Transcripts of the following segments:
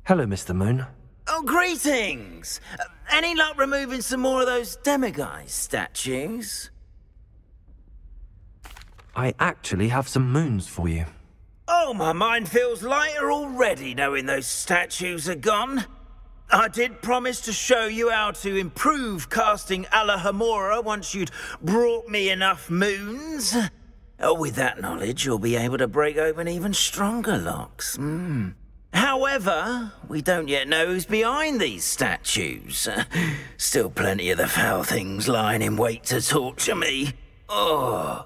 Hello, Mr. Moon. Oh, greetings! Any luck removing some more of those demiguise statues? I actually have some moons for you. Oh, my mind feels lighter already knowing those statues are gone. I did promise to show you how to improve casting Alohomora once you'd brought me enough moons. With that knowledge, you'll be able to break open even stronger locks. However, we don't yet know who's behind these statues. Still plenty of the foul things lying in wait to torture me. Oh.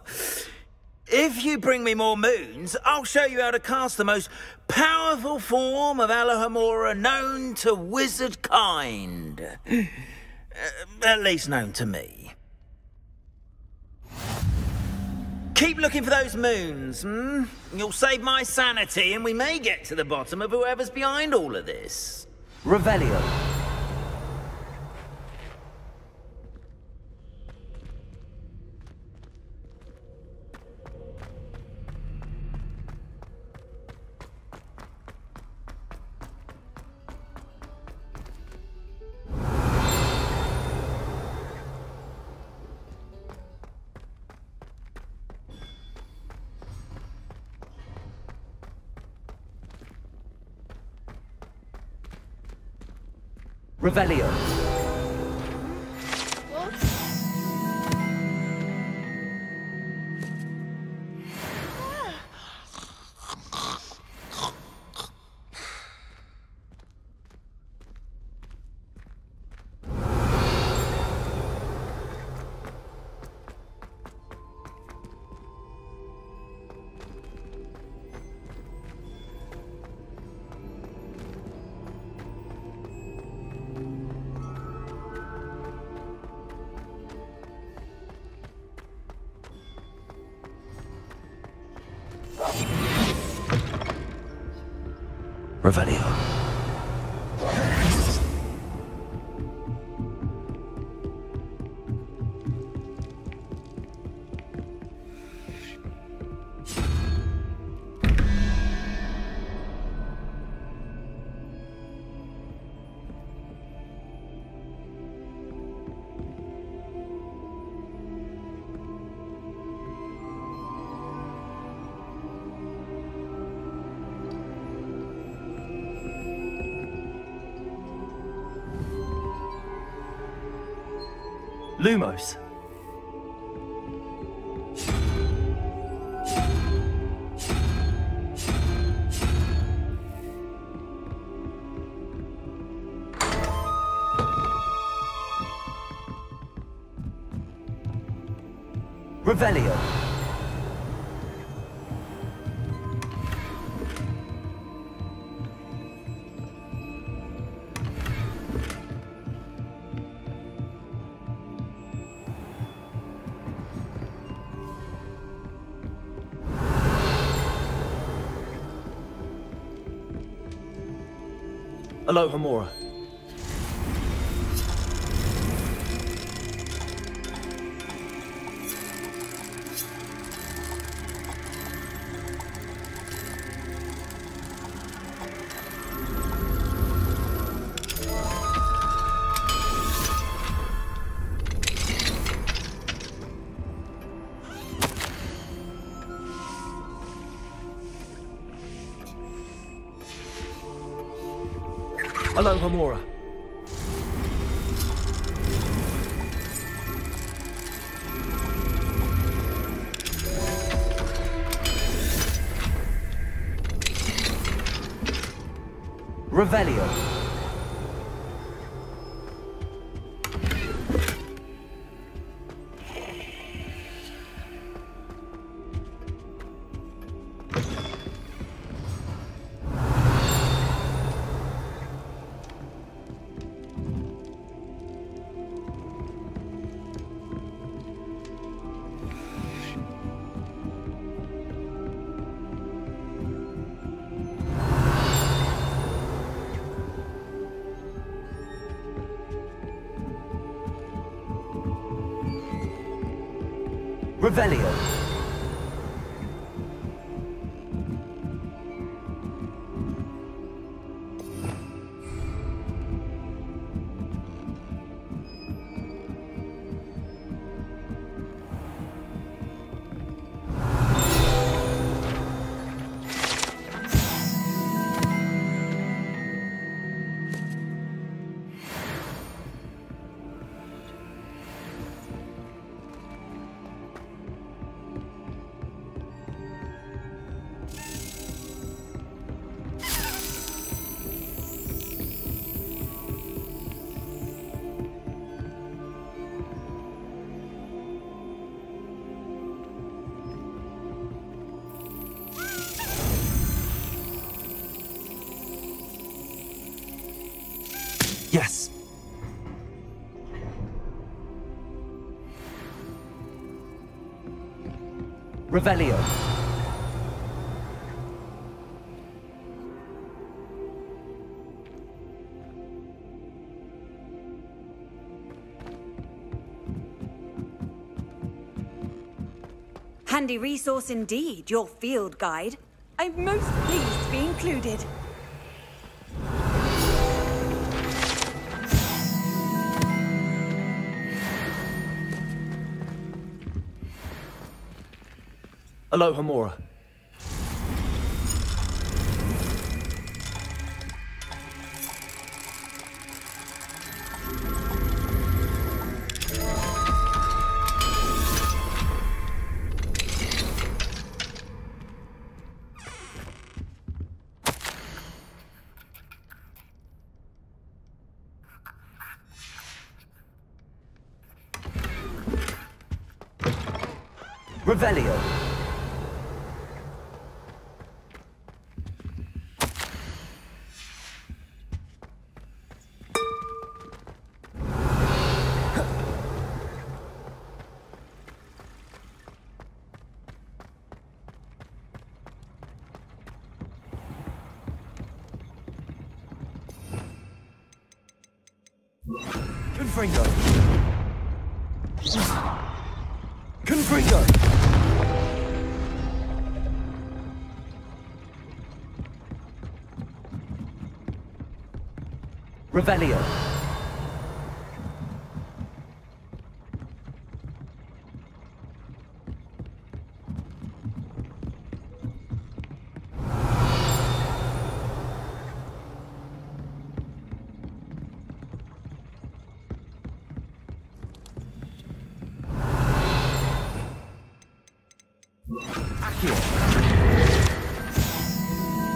If you bring me more moons, I'll show you how to cast the most powerful form of Alohomora known to wizard kind. At least known to me. Keep looking for those moons, You'll save my sanity and we may get to the bottom of whoever's behind all of this. Revelio. Revelio. Revelio. Lumos. Revelio. Alohomora. Alohomora. Revelio. Revelio. Yes. Revelio. Handy resource indeed, your field guide. I'm most pleased to be included. Alohomora. Revelio. Confringo. Confringo. Revelio. Accio.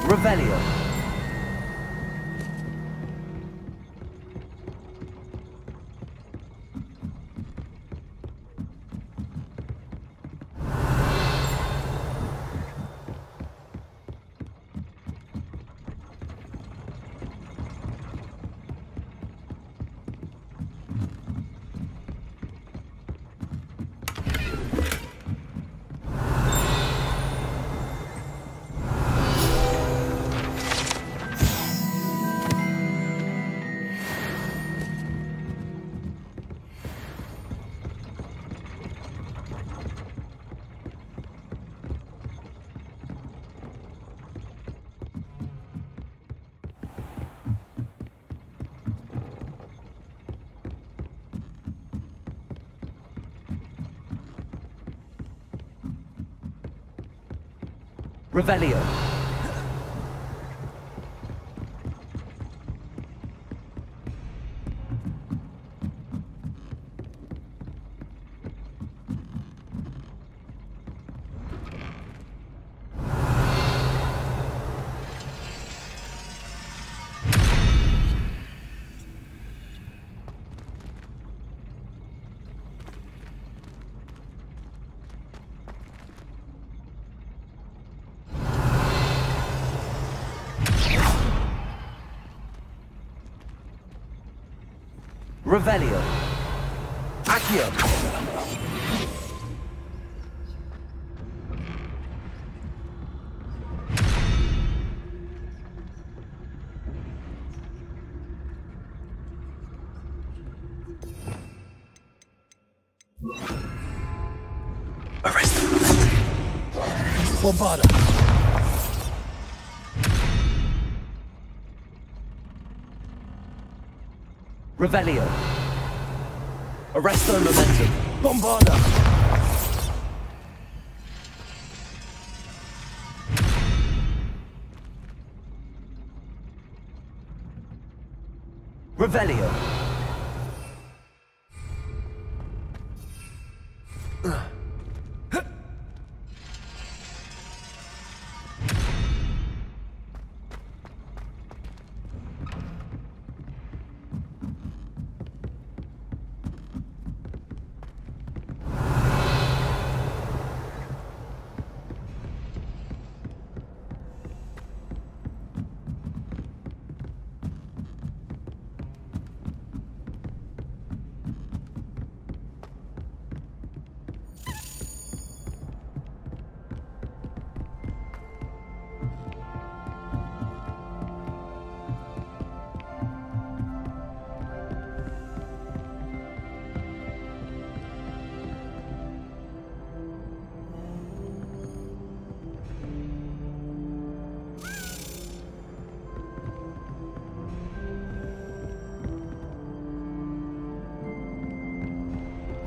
Revelio. Revelio. Revelio. Accio. Arrest them. Bombarda. Revelio. Arresto momentum. Bombarda. Revelio.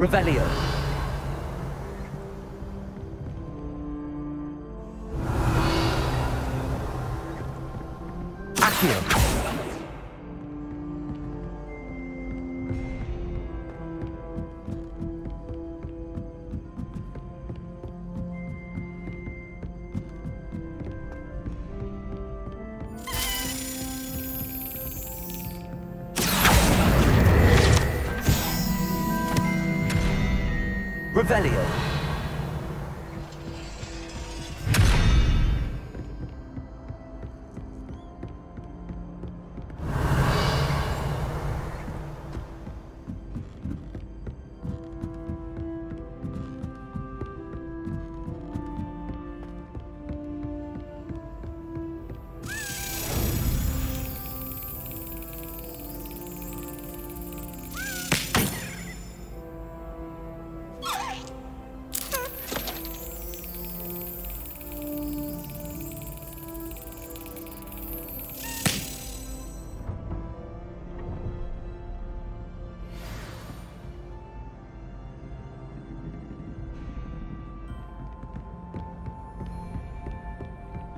Revelio. Accio. Revelio.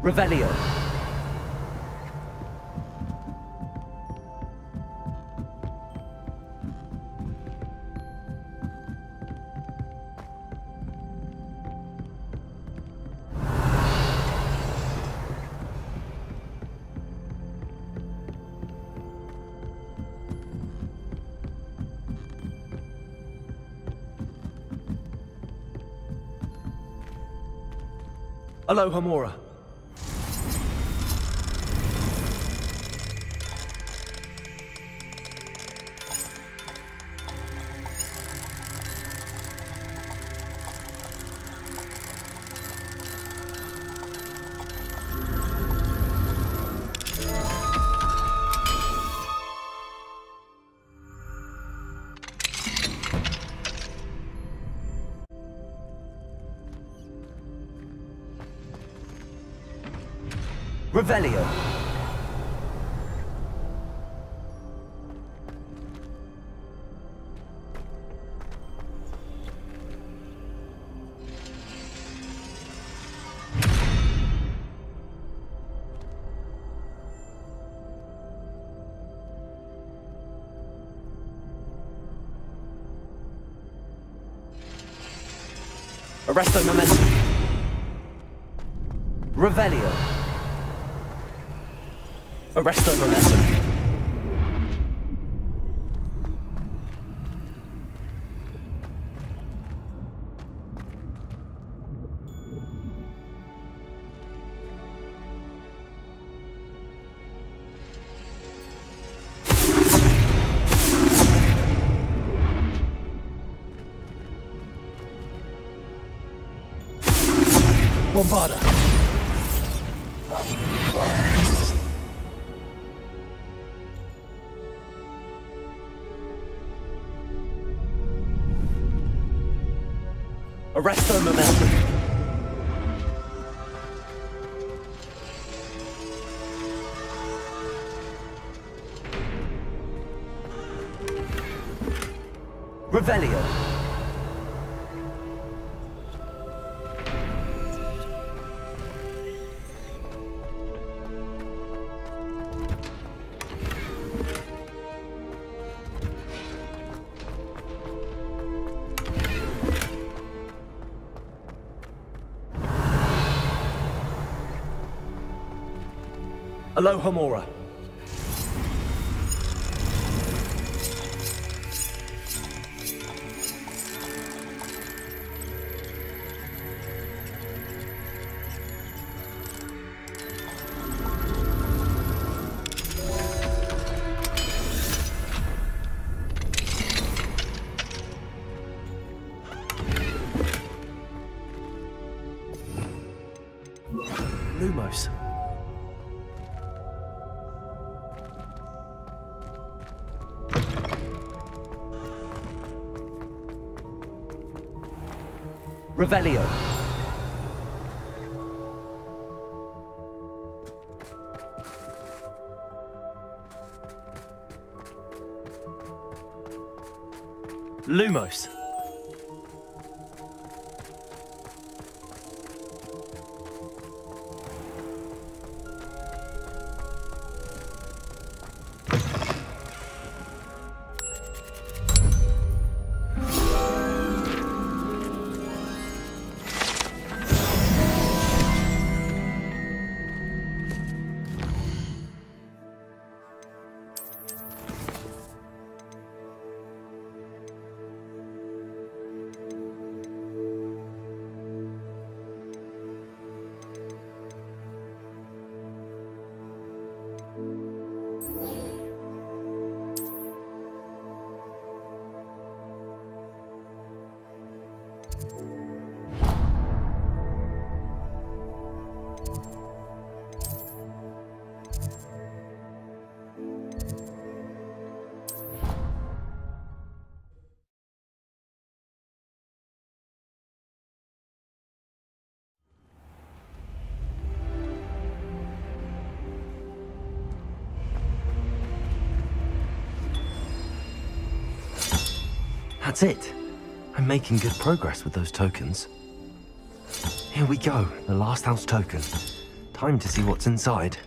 Revelio. Aloha Mora. Revelio. Arresto momentum. Revelio. Arresto momentum. Bombarda. Arresto momentum. Revelio. Aloha Mora. Lumos. Revelio. Lumos. That's it. I'm making good progress with those tokens. Here we go, the last house token. Time to see what's inside.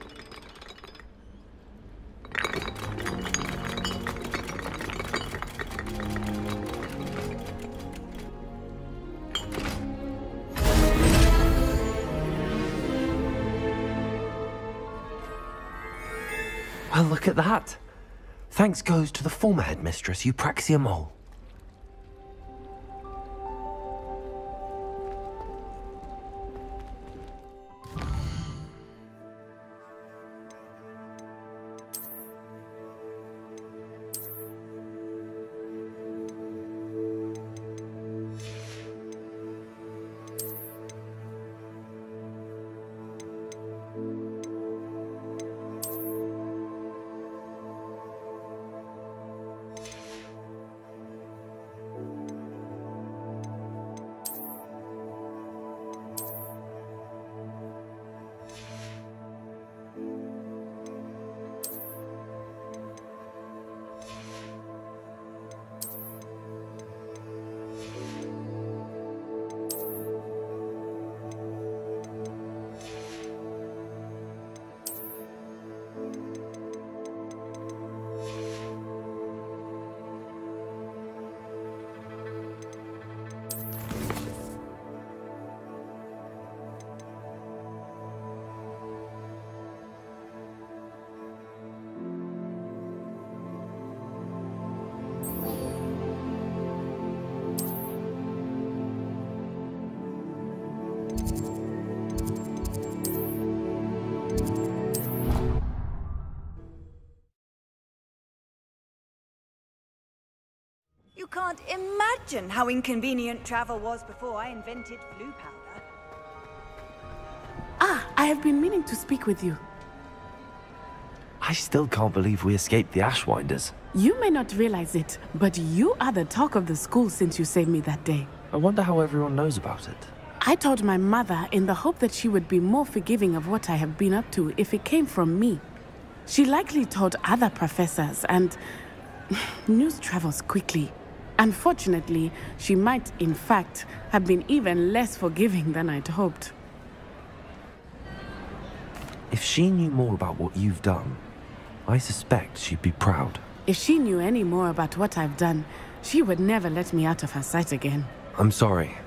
Well, look at that. Thanks goes to the former headmistress, Eupraxia Mole. You can't imagine how inconvenient travel was before I invented blue powder. Ah, I have been meaning to speak with you. I still can't believe we escaped the Ashwinders. You may not realize it, but you are the talk of the school since you saved me that day. I wonder how everyone knows about it. I told my mother in the hope that she would be more forgiving of what I have been up to if it came from me. She likely told other professors, and news travels quickly. Unfortunately, she might, in fact, have been even less forgiving than I'd hoped. If she knew more about what you've done, I suspect she'd be proud. If she knew any more about what I've done, she would never let me out of her sight again. I'm sorry.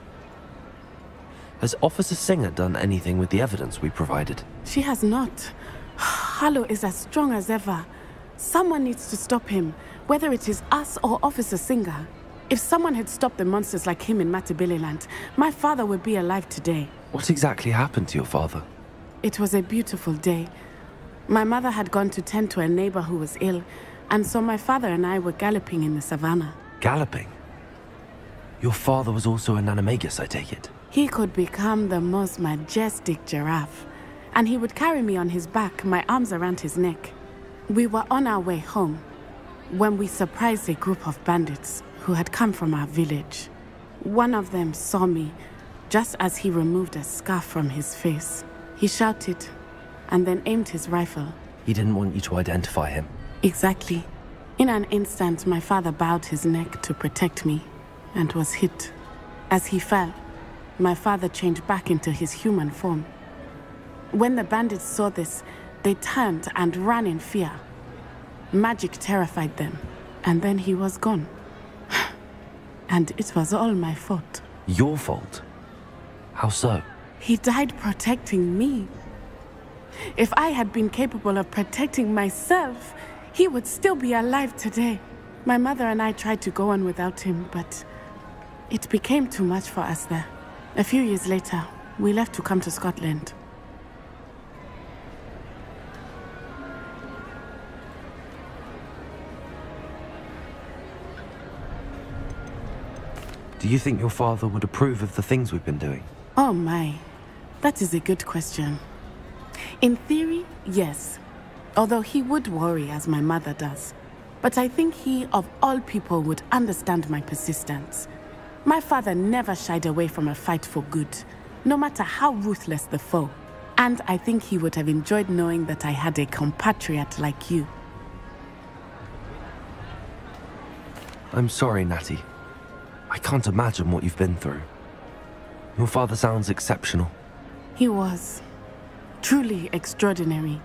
Has Officer Singer done anything with the evidence we provided? She has not. Harlow is as strong as ever. Someone needs to stop him, whether it is us or Officer Singer. If someone had stopped the monsters like him in Matabeleland, my father would be alive today. What exactly happened to your father? It was a beautiful day. My mother had gone to tend to a neighbor who was ill, and so my father and I were galloping in the savannah. Galloping? Your father was also an animagus, I take it? He could become the most majestic giraffe, and he would carry me on his back, my arms around his neck. We were on our way home when we surprised a group of bandits who had come from our village. One of them saw me just as he removed a scarf from his face. He shouted and then aimed his rifle. He didn't want you to identify him. Exactly. In an instant, my father bowed his neck to protect me and was hit. As he fell, my father changed back into his human form. When the bandits saw this, they turned and ran in fear. Magic terrified them, and then he was gone. And it was all my fault. Your fault? How so? He died protecting me. If I had been capable of protecting myself, he would still be alive today. My mother and I tried to go on without him, but it became too much for us there. A few years later, we left to come to Scotland. Do you think your father would approve of the things we've been doing? Oh my, that is a good question. In theory, yes. Although he would worry as my mother does. But I think he, of all people, would understand my persistence. My father never shied away from a fight for good, no matter how ruthless the foe. And I think he would have enjoyed knowing that I had a compatriot like you. I'm sorry, Natty. I can't imagine what you've been through. Your father sounds exceptional. He was. Truly extraordinary.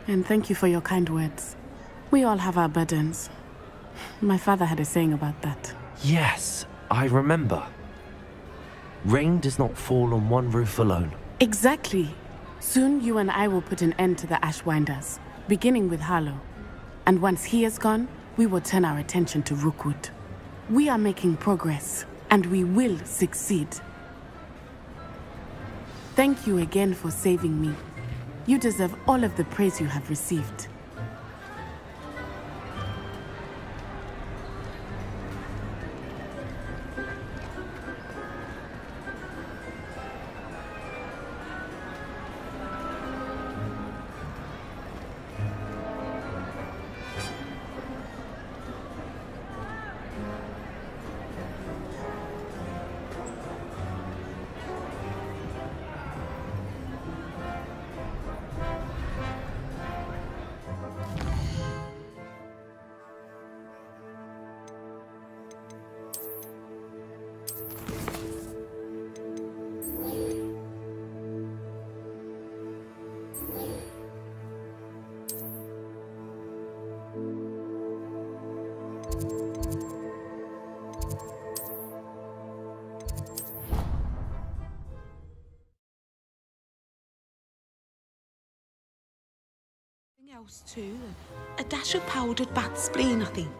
And thank you for your kind words. We all have our burdens. My father had a saying about that. Yes, I remember. Rain does not fall on one roof alone. Exactly. Soon you and I will put an end to the Ashwinders, beginning with Harlow. And once he is gone, we will turn our attention to Rookwood. We are making progress, and we will succeed. Thank you again for saving me. You deserve all of the praise you have received. Else too. A dash of powdered bat spleen, I think.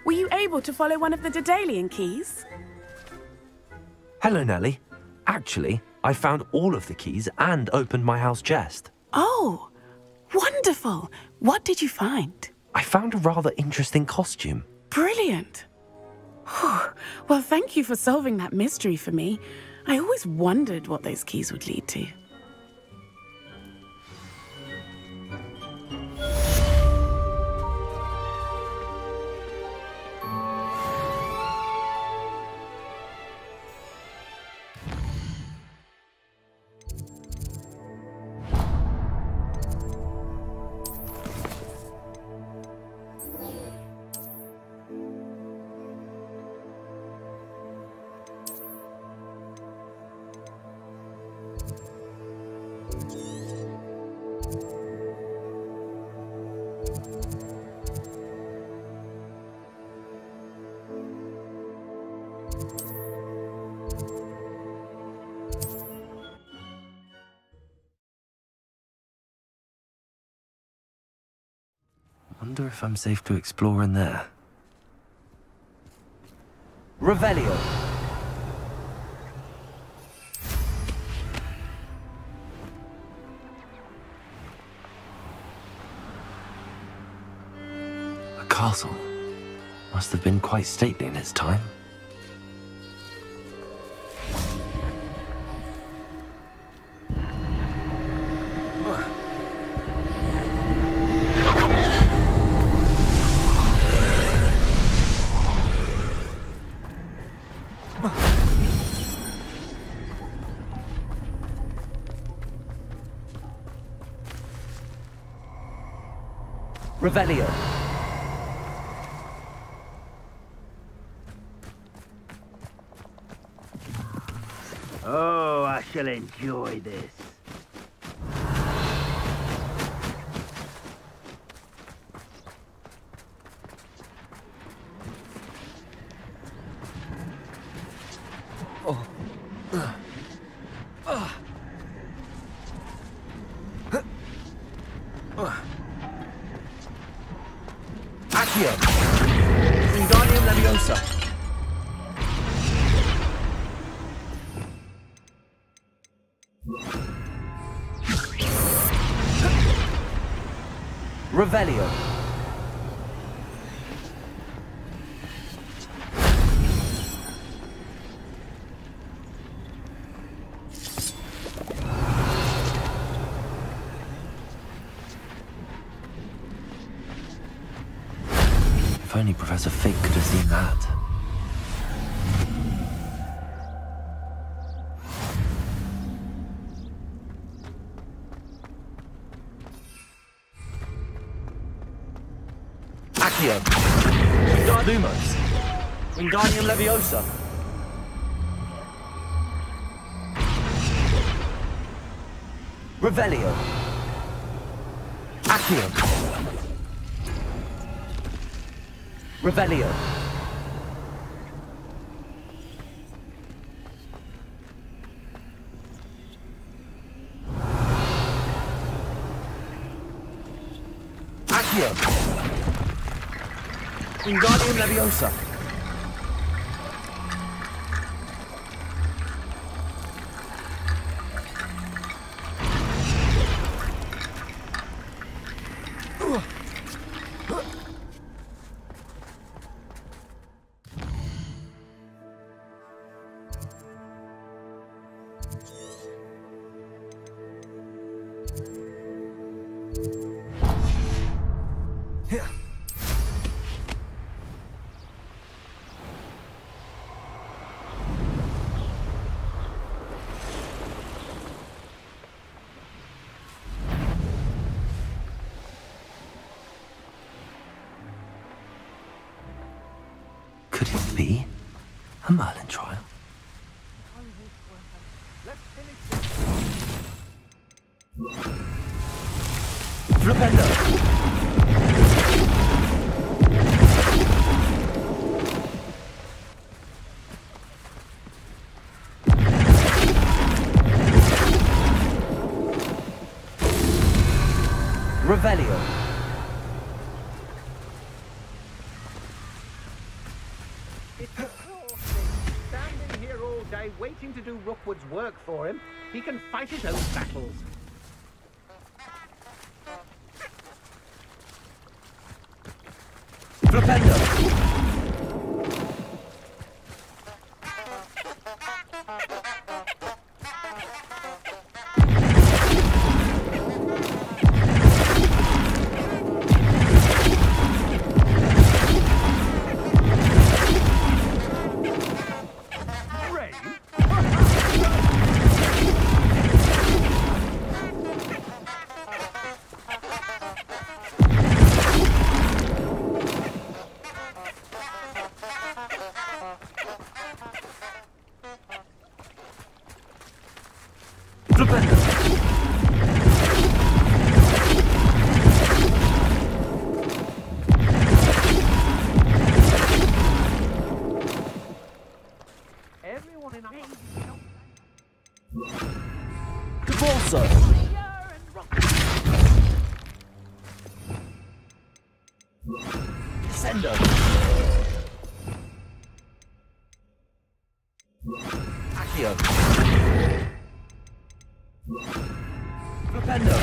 Were you able to follow one of the Daedalian keys? Hello, Nellie. Actually, I found all of the keys and opened my house chest. Oh, wonderful! What did you find? I found a rather interesting costume. Brilliant! Well, thank you for solving that mystery for me. I always wondered what those keys would lead to. Wonder if I'm safe to explore in there. Revelio. A castle. Must have been quite stately in its time. Revelio. Oh, I shall enjoy this. Accio. Wingardium Leviosa. Revelio. If only Professor Fig could have seen that. Accio. Lumos. Wingardium Leviosa. Revelio. Accio. Revelio. Accio. Wingardium Leviosa. Could it be a Merlin trial? Flipendo! Revelio. Standing here all day waiting to do Rookwood's work for him, he can fight his own battles. Flipendo! Sendo. Accio. Flipendo.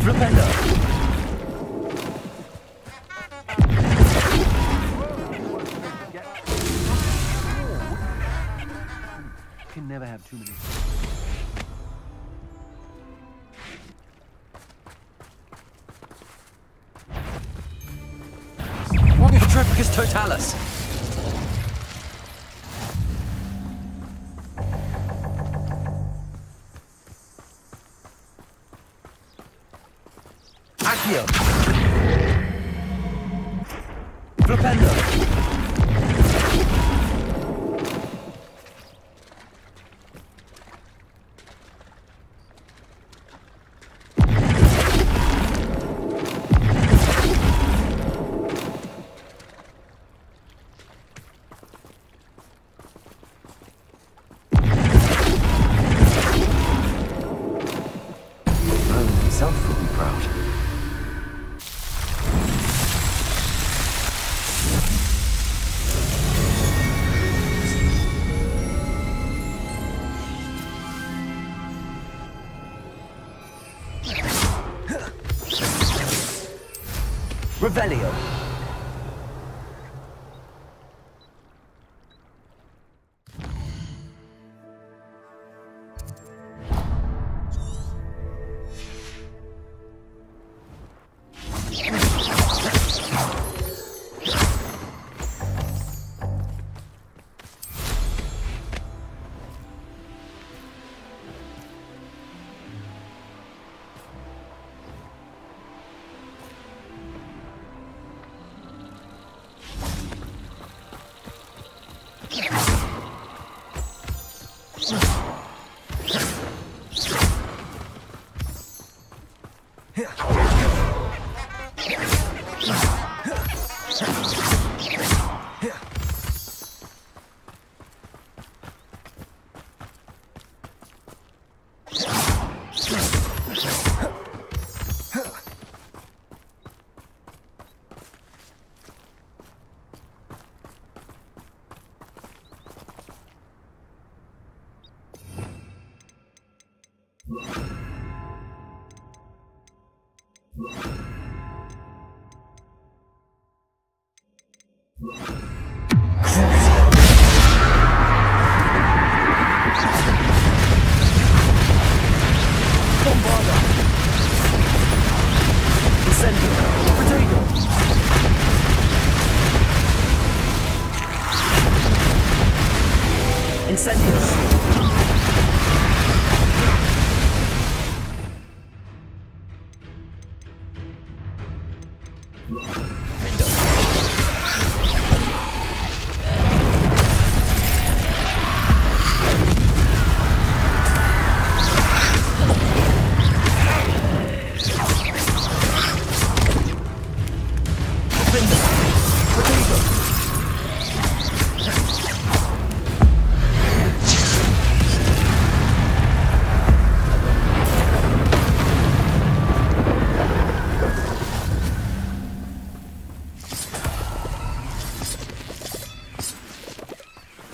Flipendo. Can never have too many. Triplicus Totalis. Accio. Flipendo. Himself will be proud. Revelio.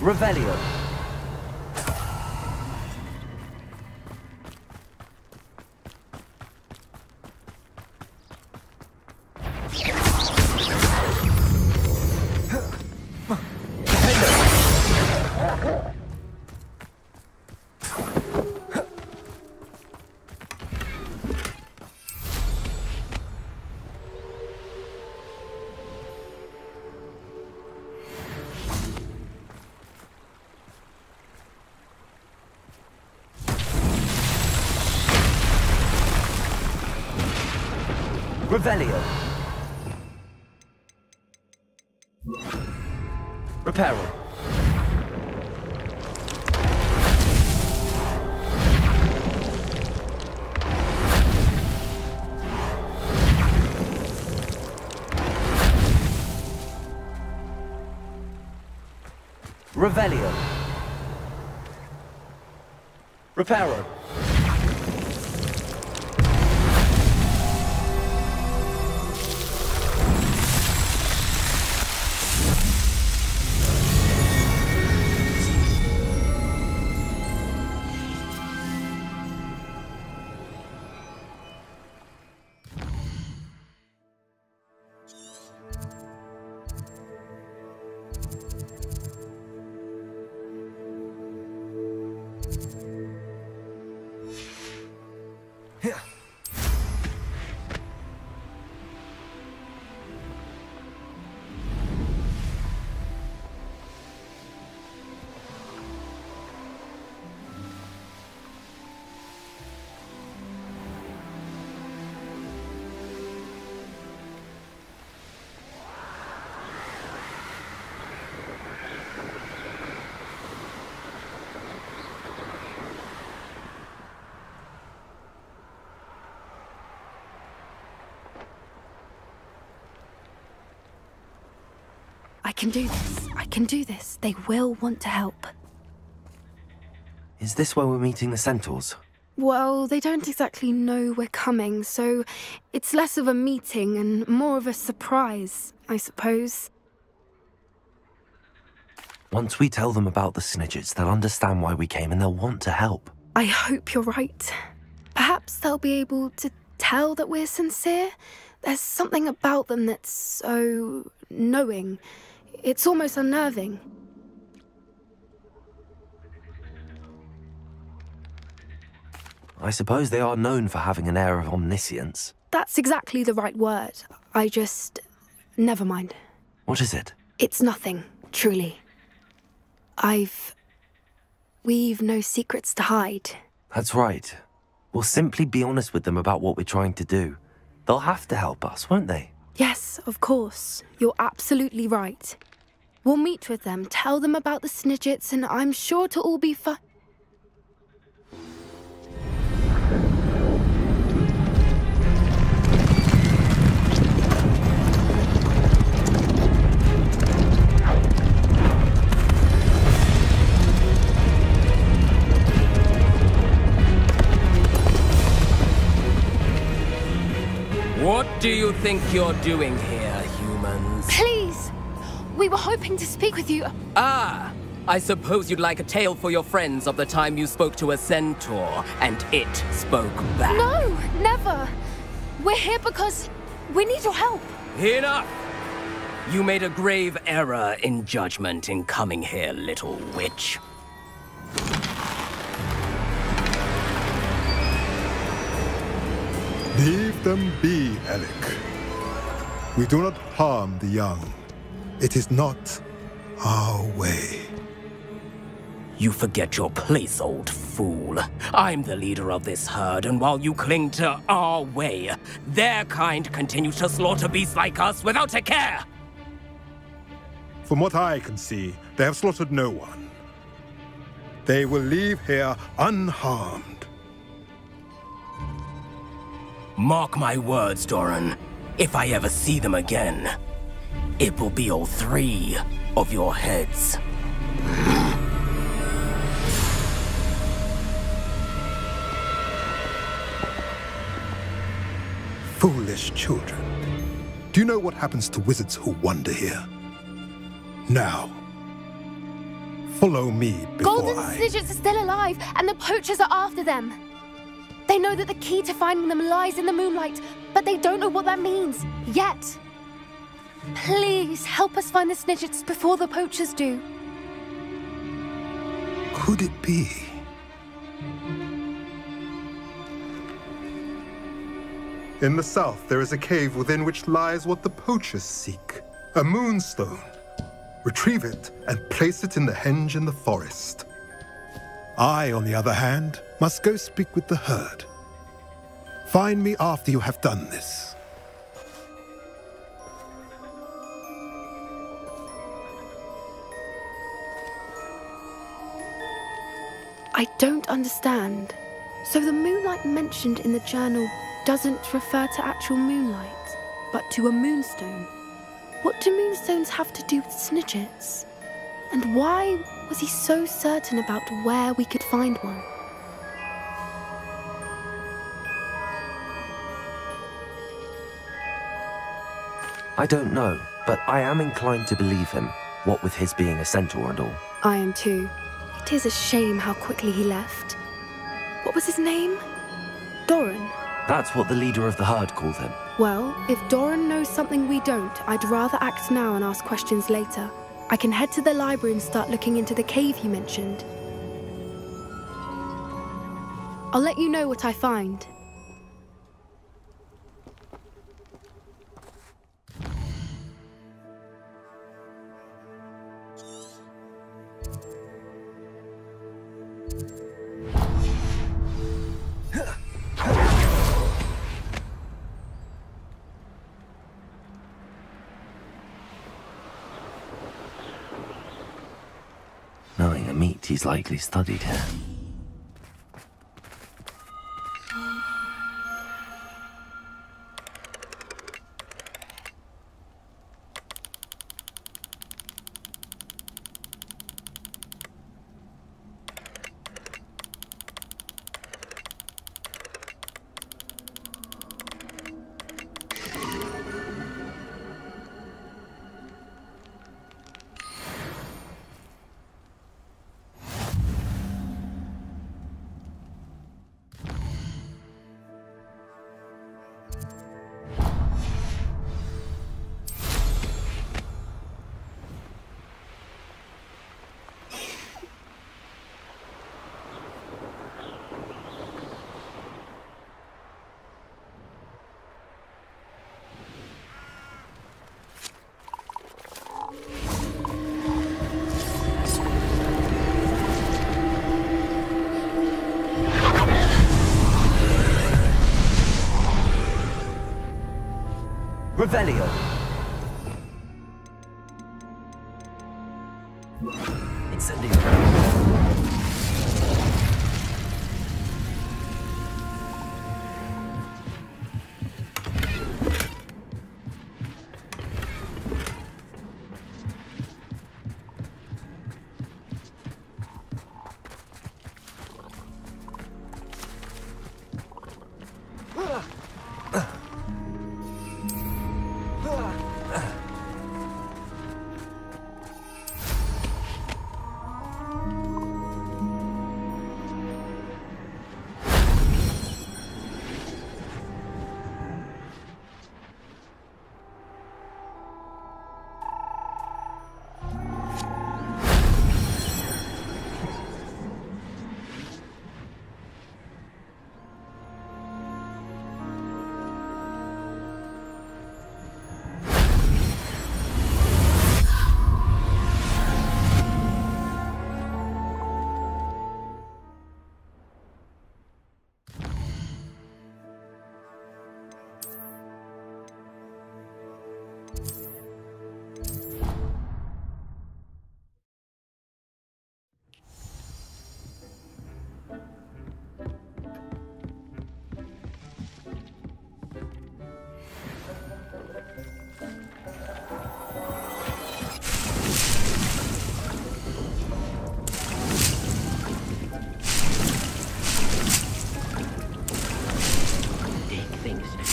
Revelio. Revelio. Reparo. Revelio. Reparo. I can do this. I can do this. They will want to help. Is this where we're meeting the centaurs? Well, they don't exactly know we're coming, so it's less of a meeting and more of a surprise, I suppose. Once we tell them about the Snidgets, they'll understand why we came and they'll want to help. I hope you're right. Perhaps they'll be able to tell that we're sincere. There's something about them that's so knowing. It's almost unnerving. I suppose they are known for having an air of omniscience. That's exactly the right word. I just... never mind. What is it? It's nothing, truly. We've no secrets to hide. That's right. We'll simply be honest with them about what we're trying to do. They'll have to help us, won't they? Yes, of course. You're absolutely right. We'll meet with them, tell them about the Snidgets, and I'm sure to all be fine. What do you think you're doing here, humans? Please! We were hoping to speak with you. Ah! I suppose you'd like a tale for your friends of the time you spoke to a centaur, and it spoke back. No, never! We're here because we need your help. Enough! You made a grave error in judgment in coming here, little witch. Leave them be, Alec. We do not harm the young. It is not our way. You forget your place, old fool. I'm the leader of this herd, and while you cling to our way, their kind continue to slaughter beasts like us without a care! From what I can see, they have slaughtered no one. They will leave here unharmed. Mark my words, Doran. If I ever see them again, it will be all 3 of your heads. Foolish children. Do you know what happens to wizards who wander here? Now, follow me before Golden Snidgets are still alive, and the poachers are after them. They know that the key to finding them lies in the moonlight, but they don't know what that means, yet. Please, help us find the Snidgets before the poachers do. Could it be? In the south, there is a cave within which lies what the poachers seek. A moonstone. Retrieve it and place it in the henge in the forest. I, on the other hand, must go speak with the herd. Find me after you have done this. I don't understand. So the moonlight mentioned in the journal doesn't refer to actual moonlight, but to a moonstone. What do moonstones have to do with Snidgets? And why was he so certain about where we could find one? I don't know, but I am inclined to believe him, what with his being a centaur and all. I am too. It is a shame how quickly he left. What was his name? Doran. That's what the leader of the herd called him. Well, if Doran knows something we don't, I'd rather act now and ask questions later. I can head to the library and start looking into the cave he mentioned. I'll let you know what I find. Knowing a meat, he's likely studied here. Revelio. Incendio.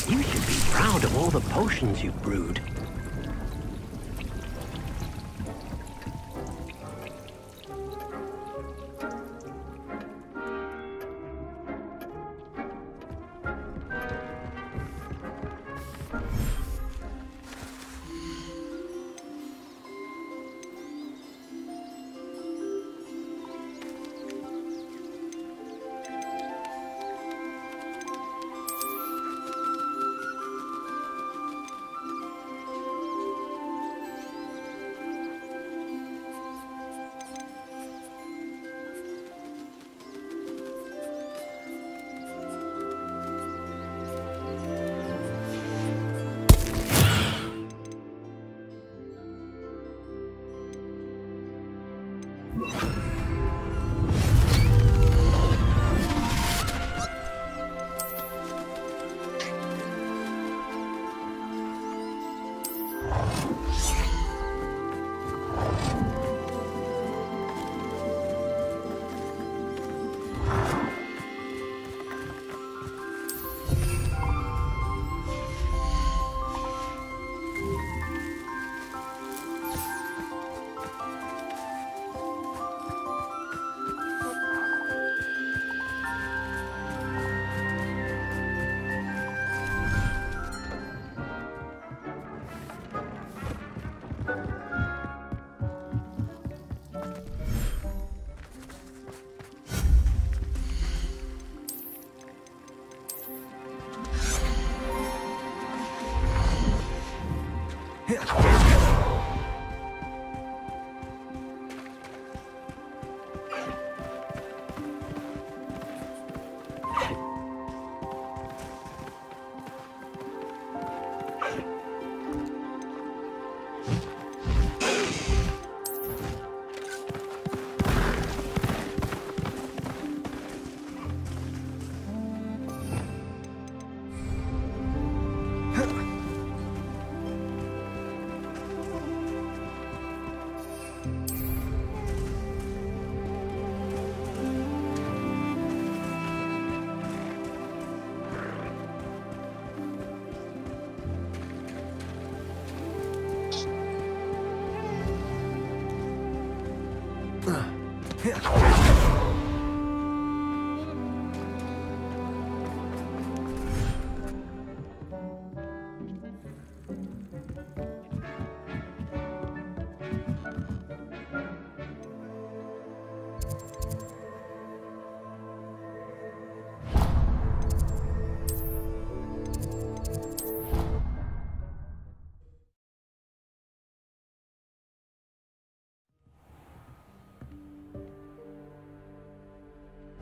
You should be proud of all the potions you've brewed.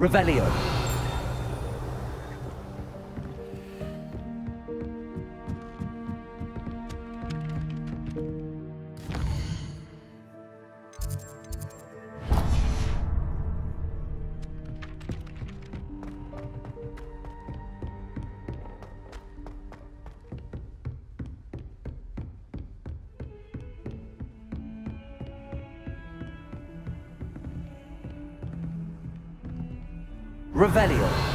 Revelio. Revelio.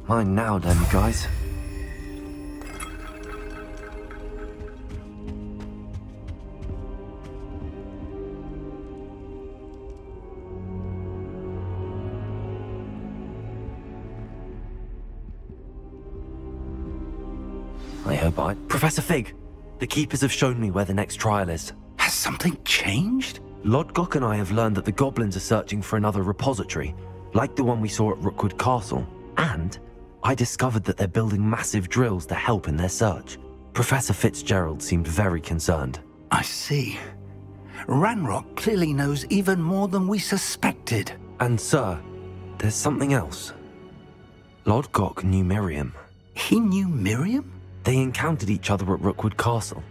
Mine now, then, guys. I hope Professor Fig, the Keepers have shown me where the next trial is. Has something changed? Lodgok and I have learned that the goblins are searching for another repository. like the one we saw at Rookwood Castle. And I discovered that they're building massive drills to help in their search. Professor Fitzgerald seemed very concerned. I see. Ranrock clearly knows even more than we suspected. And sir, there's something else. Lodgok knew Miriam. He knew Miriam? They encountered each other at Rookwood Castle.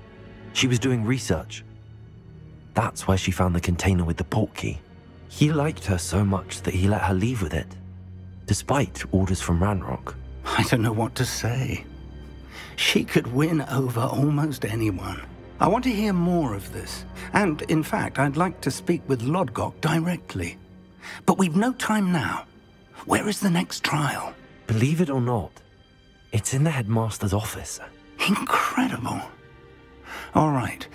She was doing research. That's where she found the container with the portkey. He liked her so much that he let her leave with it, despite orders from Ranrock. I don't know what to say. She could win over almost anyone. I want to hear more of this. And, in fact, I'd like to speak with Lodgok directly. But we've no time now. Where is the next trial? Believe it or not, it's in the headmaster's office. Incredible. All right.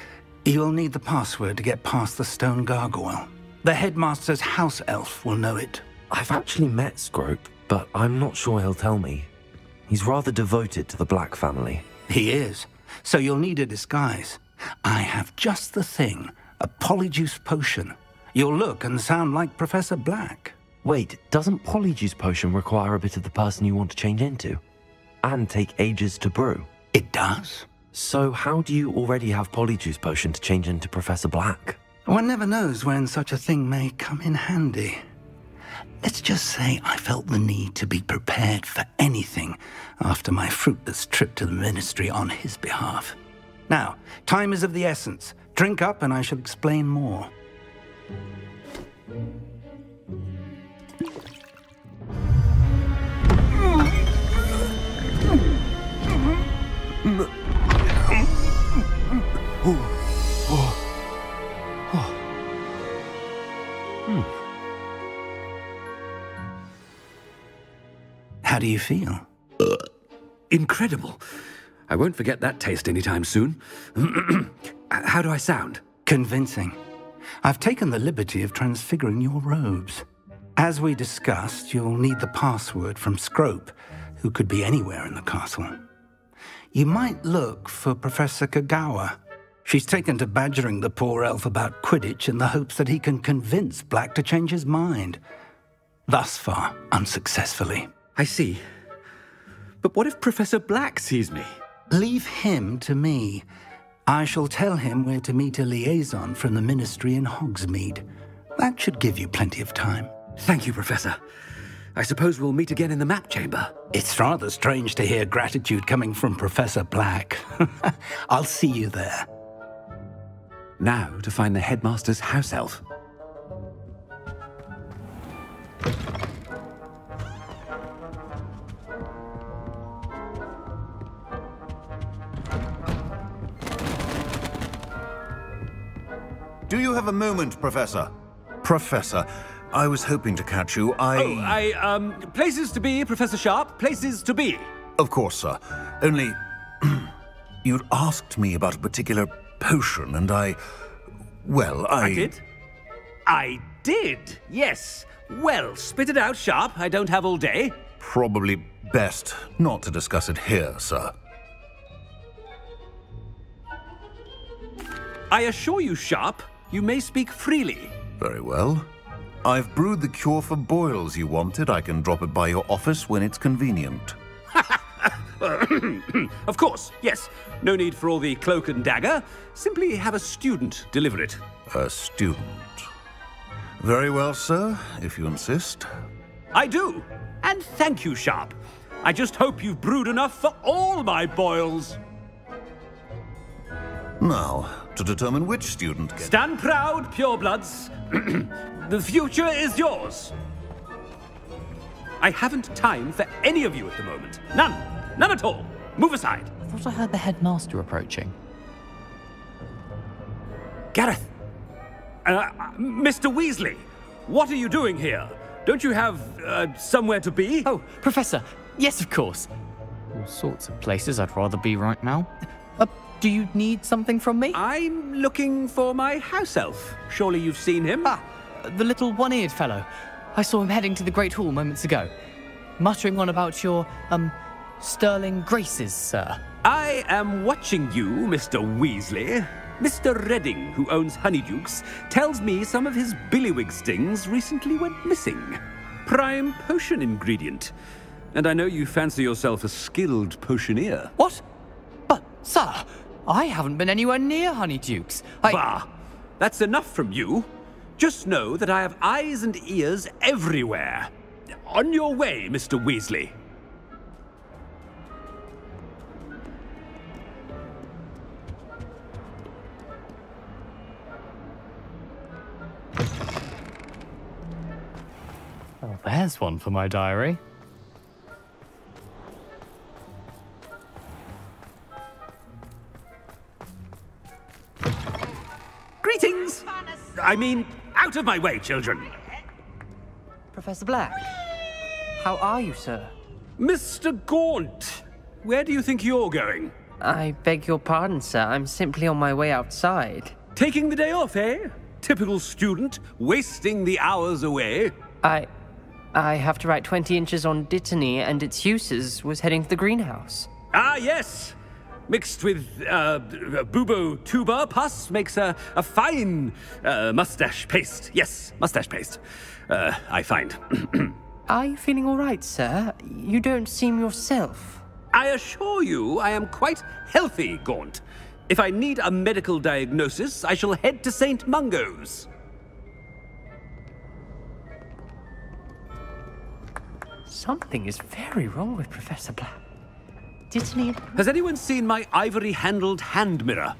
You'll need the password to get past the stone gargoyle. The headmaster's house elf will know it. I've actually met Scrope, but I'm not sure he'll tell me. He's rather devoted to the Black family. He is. So you'll need a disguise. I have just the thing. A polyjuice potion. You'll look and sound like Professor Black. Wait, doesn't Polyjuice Potion require a bit of the person you want to change into? And take ages to brew? It does. So how do you already have Polyjuice Potion to change into Professor Black? One never knows when such a thing may come in handy. Let's just say I felt the need to be prepared for anything after my fruitless trip to the Ministry on his behalf. Now, time is of the essence. Drink up and I shall explain more. How do you feel? Incredible. I won't forget that taste anytime soon. How do I sound? Convincing. I've taken the liberty of transfiguring your robes. As we discussed, you'll need the password from Scrope, who could be anywhere in the castle. You might look for Professor Kagawa. She's taken to badgering the poor elf about Quidditch in the hopes that he can convince Black to change his mind. Thus far, unsuccessfully. I see. But what if Professor Black sees me? Leave him to me. I shall tell him where to meet a liaison from the Ministry in Hogsmeade. That should give you plenty of time. Thank you, Professor. I suppose we'll meet again in the map chamber. It's rather strange to hear gratitude coming from Professor Black. I'll see you there. Now to find the headmaster's house elf. Do you have a moment, Professor? Professor, I was hoping to catch you. Places to be, Professor Sharp. Places to be. Of course, sir. Only, you'd asked me about a particular potion, and I did? I did, yes. Well, spit it out, Sharp. I don't have all day. Probably best not to discuss it here, sir. I assure you, Sharp, you may speak freely. Very well. I've brewed the cure for boils you wanted. I can drop it by your office when it's convenient. Of course, yes. No need for all the cloak and dagger. Simply have a student deliver it. A student. Very well, sir, if you insist. I do. And thank you, Sharp. I just hope you've brewed enough for all my boils. Now, to determine which student gets... Stand proud, purebloods. The future is yours. I haven't time for any of you at the moment. None. None at all. Move aside. I thought I heard the headmaster approaching. Gareth. Mr. Weasley, what are you doing here? Don't you have, somewhere to be? Oh, Professor. Yes, of course. All sorts of places I'd rather be right now. Do you need something from me? I'm looking for my house elf. Surely you've seen him? Ah, the little one-eared fellow. I saw him heading to the Great Hall moments ago, muttering on about your, sterling graces, sir. I am watching you, Mr. Weasley. Mr. Redding, who owns Honeydukes, tells me some of his billywig stings recently went missing. prime potion ingredient. And I know you fancy yourself a skilled potioneer. What? But, sir, I haven't been anywhere near Honeydukes. Bah! That's enough from you. Just know that I have eyes and ears everywhere. On your way, Mr. Weasley. Well, there's one for my diary. Greetings! I mean, out of my way, children. Professor Black, how are you, sir? Mr. Gaunt, where do you think you're going? I beg your pardon, sir. I'm simply on my way outside. Taking the day off, eh? Typical student, wasting the hours away. I have to write 20 inches on Dittany and its uses. Was heading to the greenhouse. Ah, yes! Mixed with bubo tuber pus makes a fine mustache paste. Yes, mustache paste. I find. Are you feeling all right, sir? You don't seem yourself. I assure you I am quite healthy, Gaunt. If I need a medical diagnosis, I shall head to St. Mungo's. Something is very wrong with Professor Black. Dittany... Has anyone seen my ivory-handled hand mirror?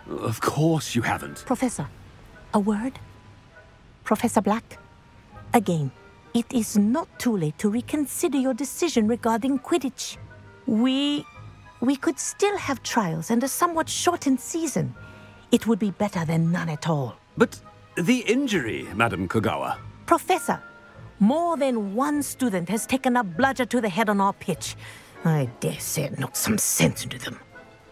Of course you haven't. Professor, a word? Professor Black, again, it is not too late to reconsider your decision regarding Quidditch. We could still have trials and a somewhat shortened season. It would be better than none at all. But the injury, Madam Kogawa. Professor, more than one student has taken a bludger to the head on our pitch. I dare say it knocked some sense into them.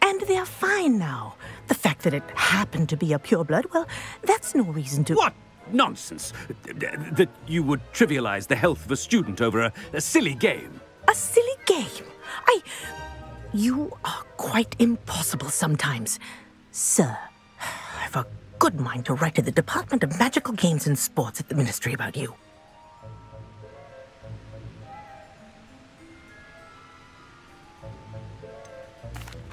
And they're fine now. The fact that it happened to be a pureblood, well, that's no reason to... What nonsense! That you would trivialize the health of a student over a silly game. A silly game? You are quite impossible sometimes. Sir, I've a good mind to write to the Department of Magical Games and Sports at the Ministry about you.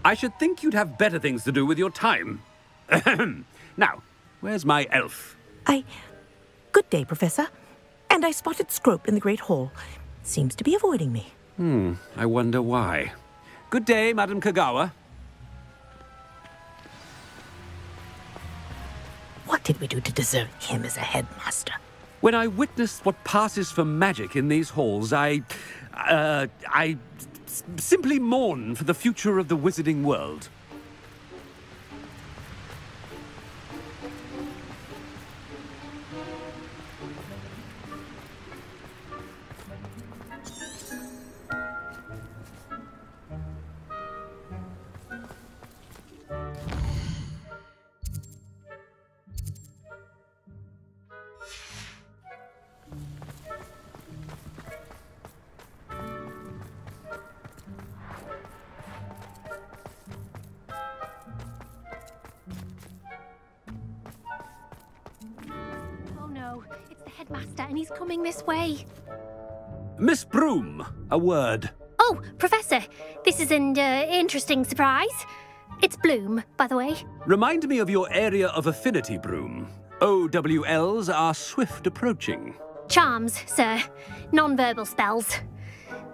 I should think you'd have better things to do with your time. Now, where's my elf? Good day, Professor. And I spotted Scrope in the Great Hall. Seems to be avoiding me. I wonder why. Good day, Madam Kogawa. What did we do to deserve him as a headmaster? When I witnessed what passes for magic in these halls, I simply mourn for the future of the wizarding world. Headmaster, and he's coming this way. Miss Broom, a word. Oh, Professor, this is an interesting surprise. It's Bloom, by the way. Remind me of your area of affinity, Broom. OWLs are swift approaching. Charms, sir. Non-verbal spells.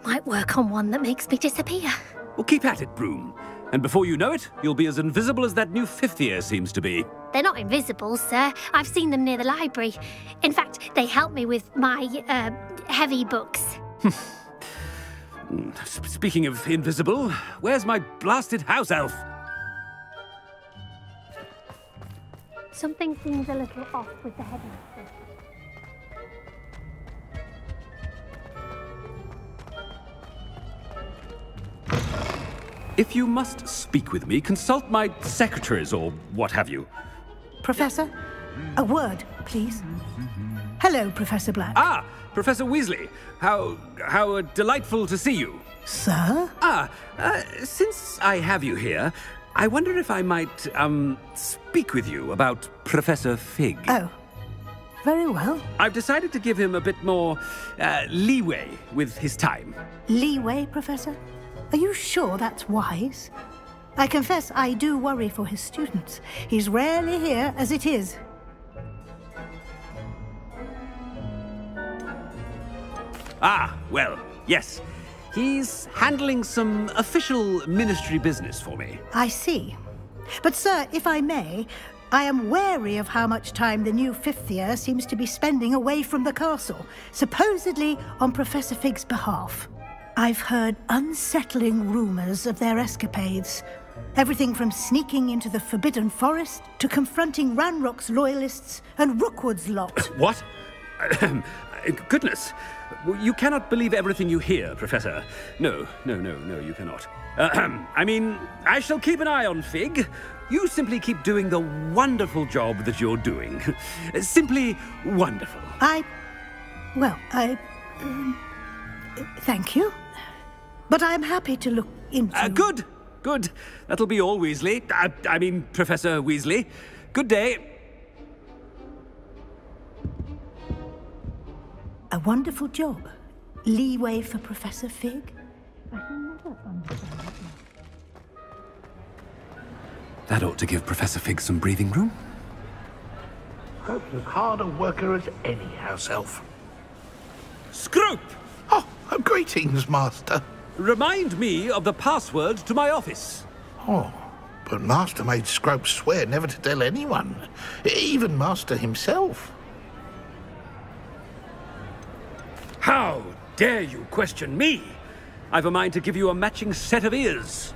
Might work on one that makes me disappear. Well, keep at it, Broom. And before you know it, you'll be as invisible as that new fifth year seems to be. They're not invisible, sir. I've seen them near the library. In fact, they help me with my, heavy books. Speaking of invisible, where's my blasted house elf? Something seems a little off with the headmaster. If you must speak with me, consult my secretaries or what have you. Professor, a word, please. Hello, Professor Black. Ah, Professor Weasley. How delightful to see you. Sir? Since I have you here, I wonder if I might, speak with you about Professor Fig. Oh, very well. I've decided to give him a bit more leeway with his time. Leeway, Professor? Are you sure that's wise? I confess I do worry for his students. He's rarely here as it is. Ah, well, yes. He's handling some official ministry business for me. I see. But, sir, if I may, I am wary of how much time the new fifth year seems to be spending away from the castle, supposedly on Professor Fig's behalf. I've heard unsettling rumors of their escapades. Everything from sneaking into the Forbidden Forest to confronting Ranrock's loyalists and Rookwood's lot. What? Goodness. You cannot believe everything you hear, Professor. No, you cannot. I mean, I shall keep an eye on Fig. You simply keep doing the wonderful job that you're doing. Simply wonderful. Thank you. But I'm happy to look into... Good. That'll be all, Weasley. I mean, Professor Weasley. Good day. A wonderful job. Leeway for Professor Fig. That ought to give Professor Fig some breathing room. Scrope's as hard a worker as any house elf. Scrope! Oh, greetings, Master. Remind me of the password to my office. Oh, but Master made Scrope swear never to tell anyone, even Master himself. How dare you question me? I've a mind to give you a matching set of ears.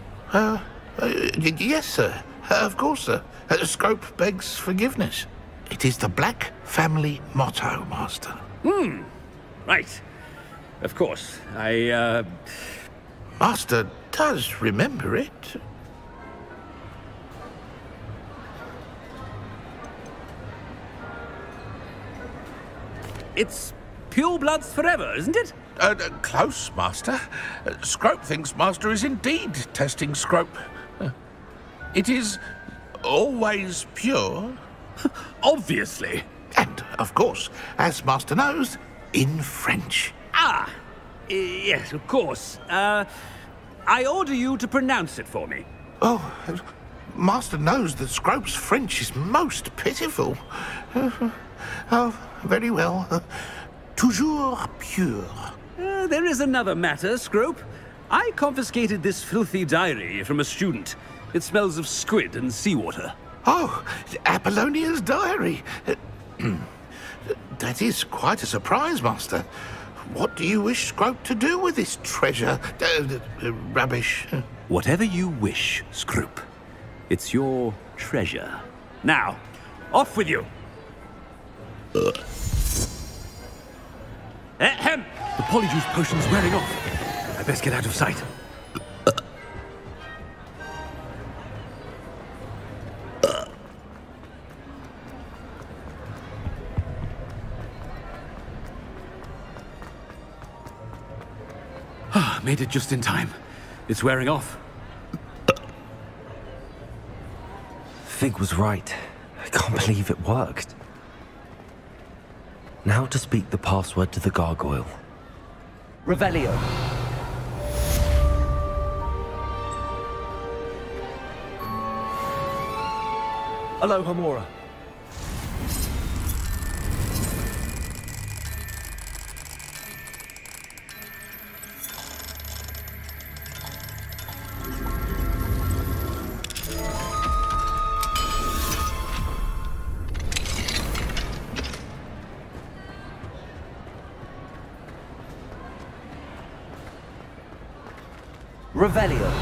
Yes, sir. Of course, sir. Scrope begs forgiveness. It is the Black family motto, Master. Right. Of course. Master does remember it. It's pure bloods forever, isn't it? Close, Master. Scrope thinks Master is indeed testing Scrope. It is always pure. Obviously. And, of course, as Master knows, in French. Ah! Yes, of course. I order you to pronounce it for me. Oh, Master knows that Scrope's French is most pitiful. Oh, very well. Toujours pure. There is another matter, Scrope. I confiscated this filthy diary from a student. It smells of squid and seawater. Oh, Apollonia's diary. That is quite a surprise, Master. What do you wish Scrope to do with this treasure? Rubbish. Whatever you wish, Scrope. It's your treasure. Now, off with you. Ahem! The polyjuice potion's wearing off. I best get out of sight. Made it just in time. It's wearing off. Fig was right. I can't believe it worked. Now to speak the password to the gargoyle. Revelio. Alohomora. Revelio.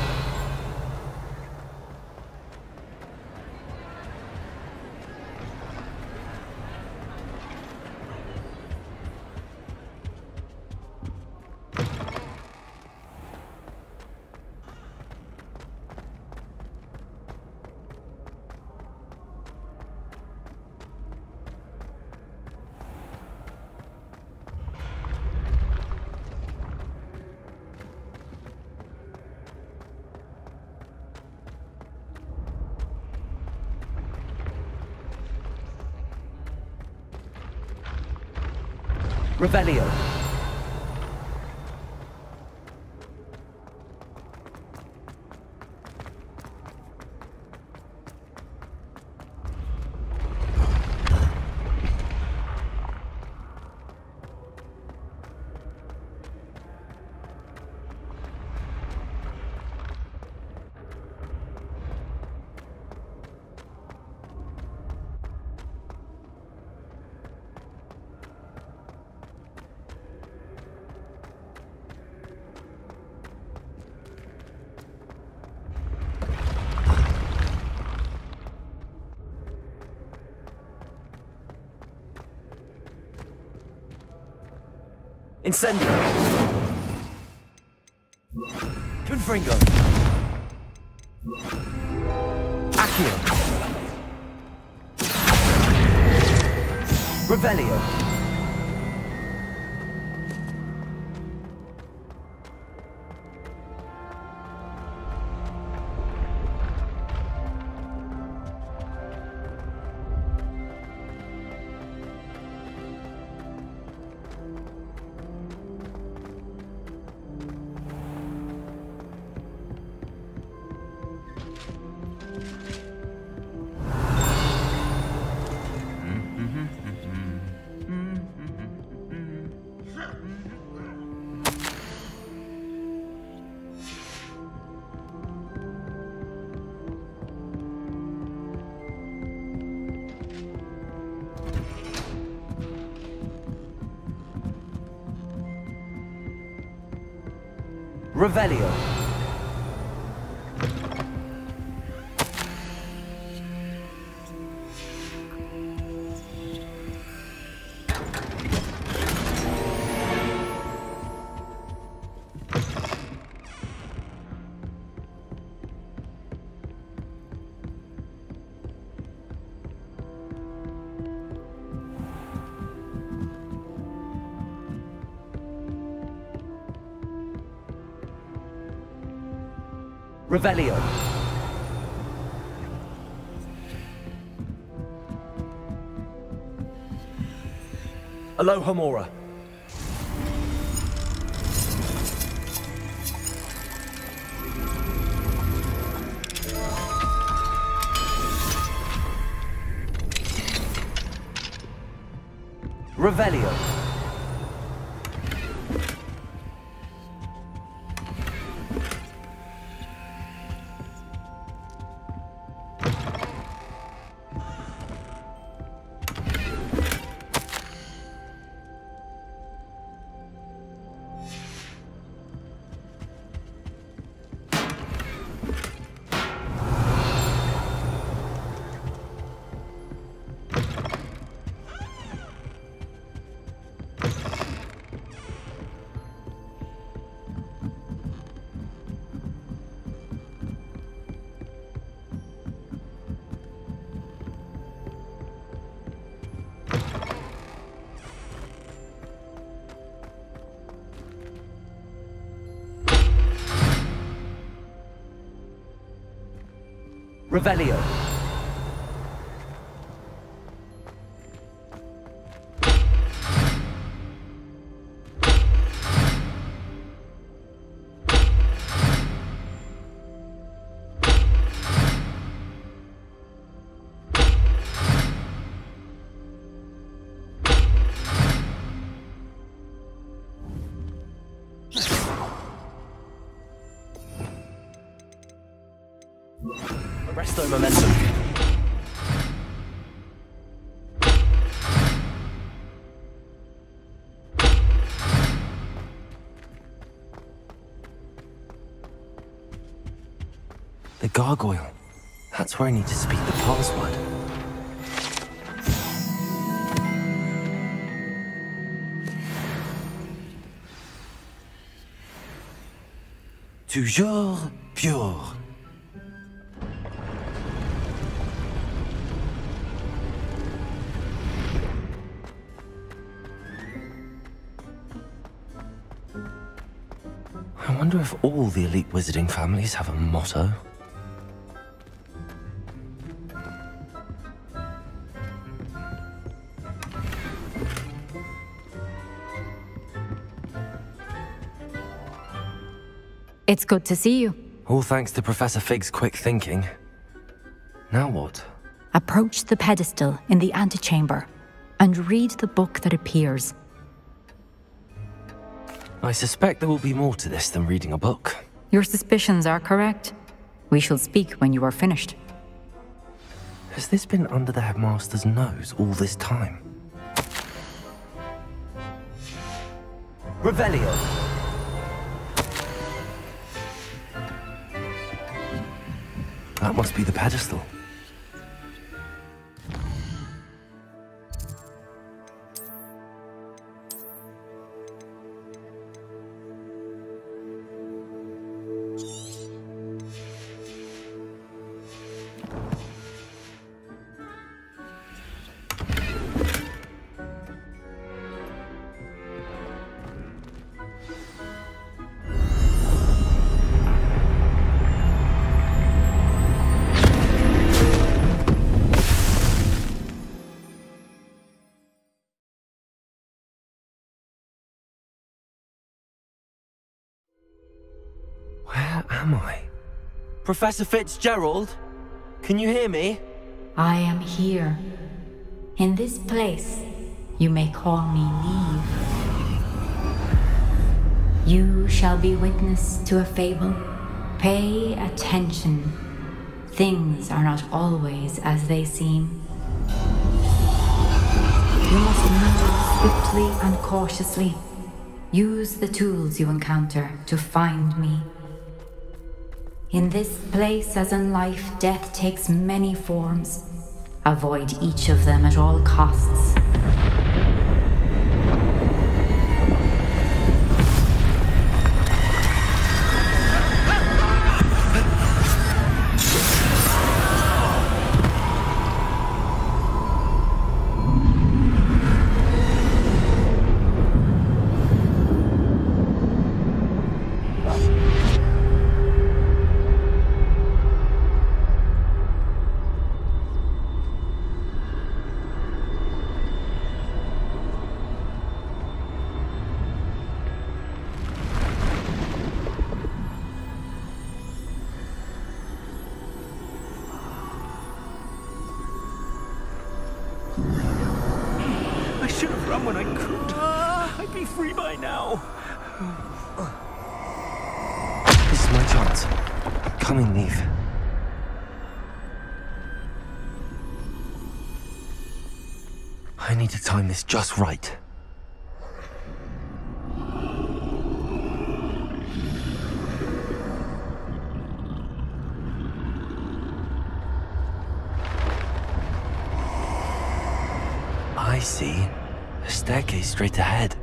Revelio. Incendio. Confringo. Accio. Revelio. Revelio. Revelio. Alohomora. Revelio. Revelio. Arresto momentum. The gargoyle. That's where I need to speak the password. Toujours pure. I wonder if all the elite wizarding families have a motto. It's good to see you. All thanks to Professor Fig's quick thinking. Now what? Approach the pedestal in the antechamber and read the book that appears. I suspect there will be more to this than reading a book. Your suspicions are correct. We shall speak when you are finished. Has this been under the headmaster's nose all this time? Revelio. That must be the pedestal. Where am I? Professor Fitzgerald? Can you hear me? I am here. In this place, you may call me Neve. You shall be witness to a fable. Pay attention. Things are not always as they seem. You must move swiftly and cautiously. Use the tools you encounter to find me. In this place, as in life, death takes many forms. Avoid each of them at all costs. I should have run when I could. I'd be free by now. This is my chance. Come in, Neve. I need to time this just right. I see. A staircase straight ahead.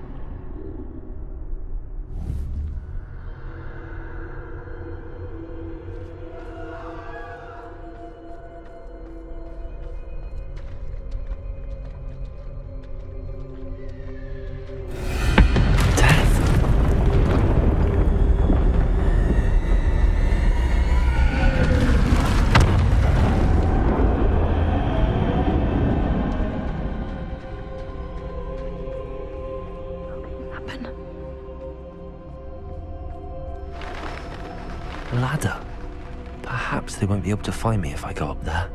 Ladder. Perhaps they won't be able to find me if I go up there.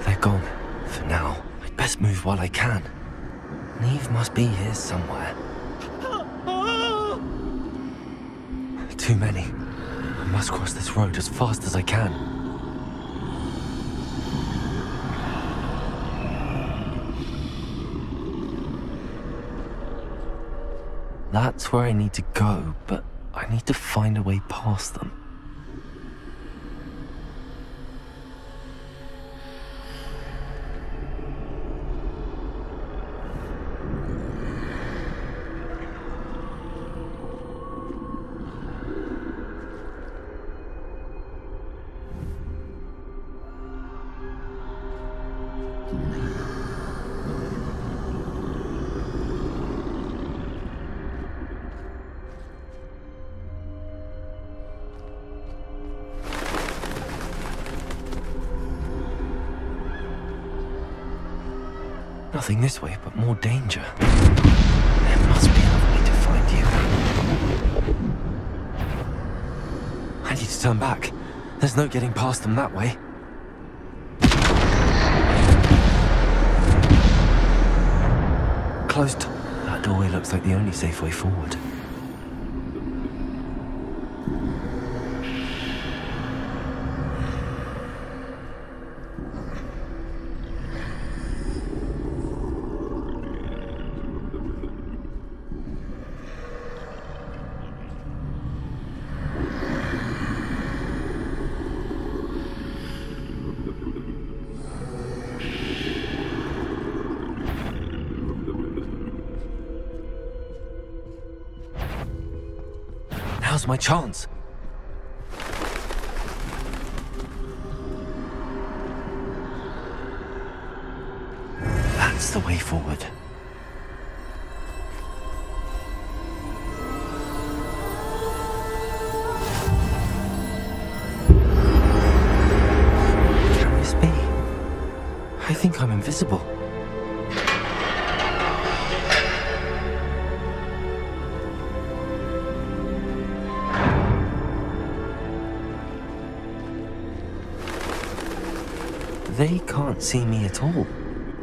They're gone. For now. I'd best move while I can. Neve must be here somewhere. Too many. I must cross this road as fast as I can. That's where I need to go, but I need to find a way past them. Nothing this way, but more danger. There must be another way to find you. I need to turn back. There's no getting past them that way. Closed. That doorway looks like the only safe way forward. Now's my chance. That's the way forward. Can this be? I think I'm invisible. They can't see me at all.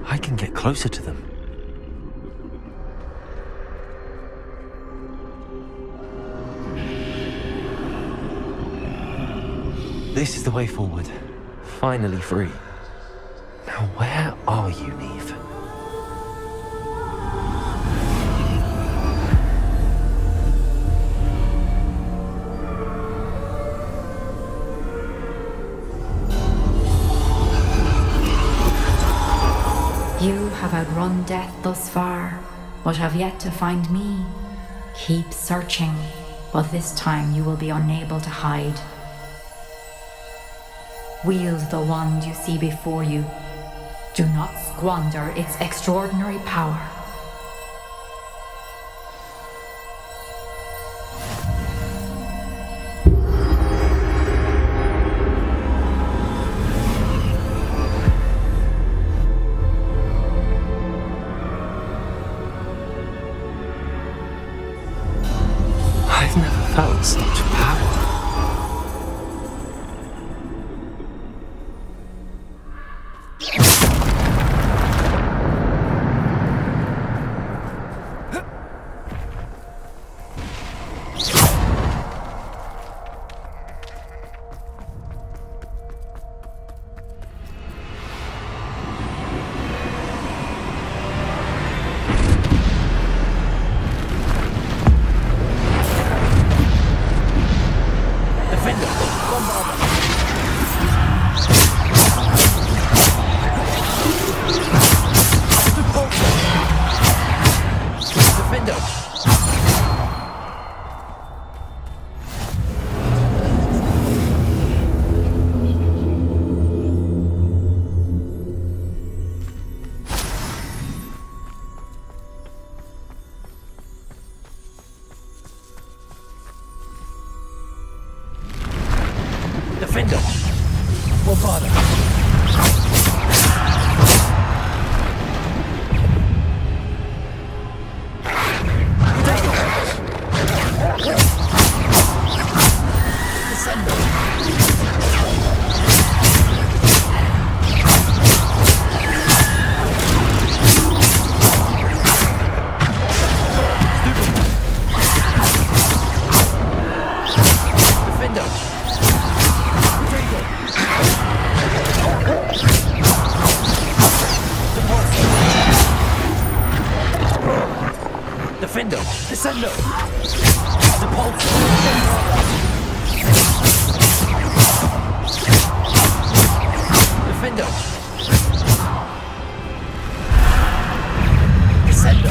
I can get closer to them. This is the way forward. Finally free. Now where are you, Neve? You have outrun death thus far, but have yet to find me. Keep searching, but this time you will be unable to hide. Wield the wand you see before you. Do not squander its extraordinary power. I've never felt such power. Defender! Oh, father! Defendo! Descendo! Depulso! Defendo! Descendo! Defendo!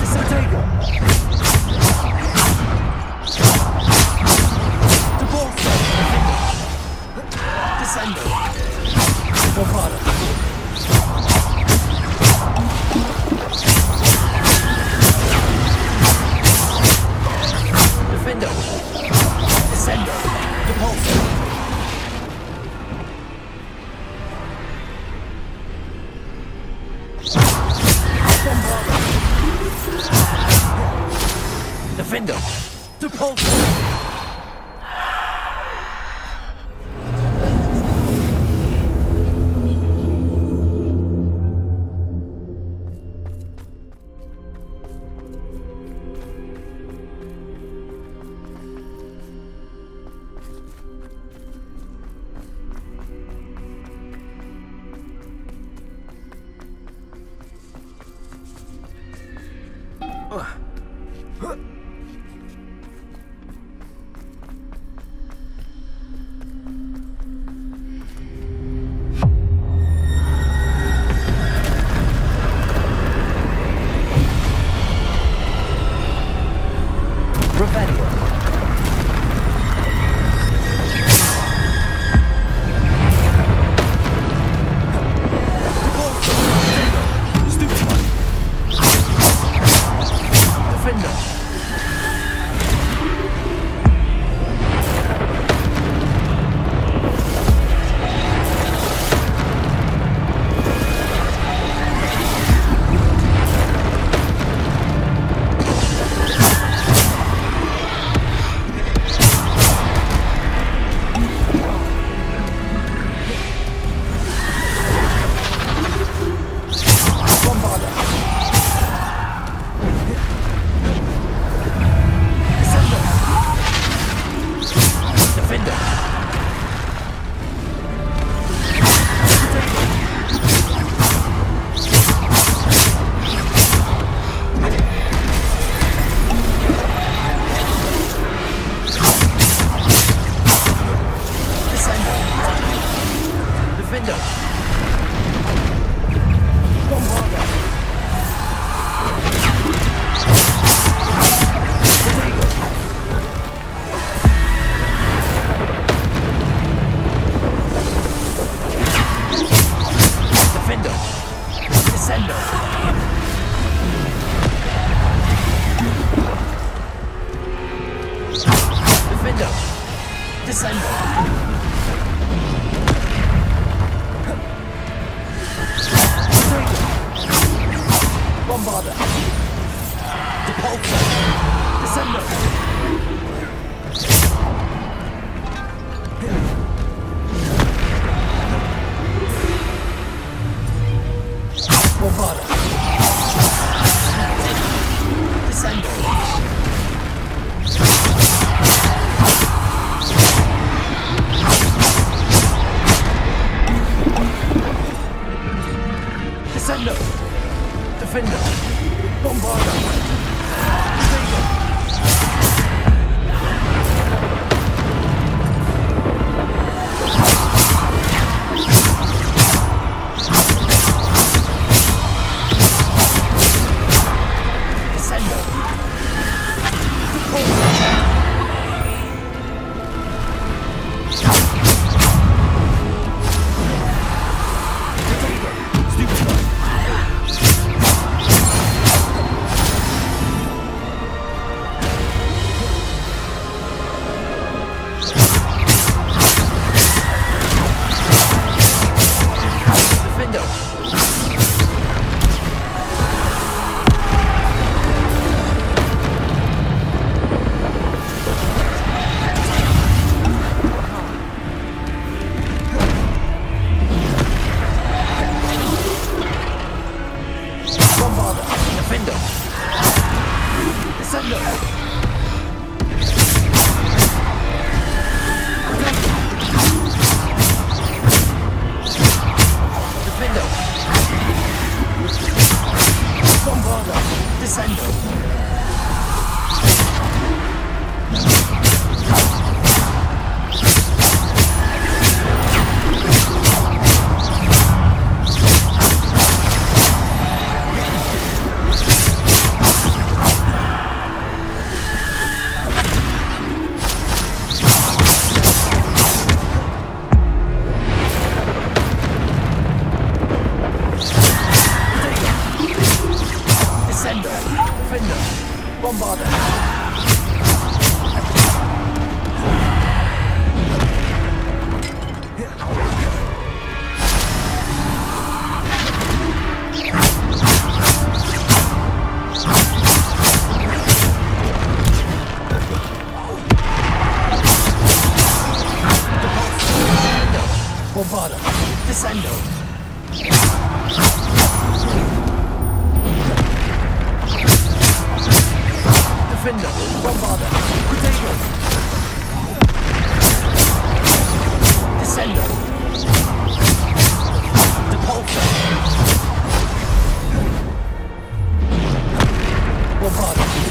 Descendo! Depulso! Descendo! Bombada! Defendo! Descendo! Depulso! Defender! Depulso! Bombarda. Descendo. Defender. Bombarda. Potato. Descendo. Depulso. Bombarda.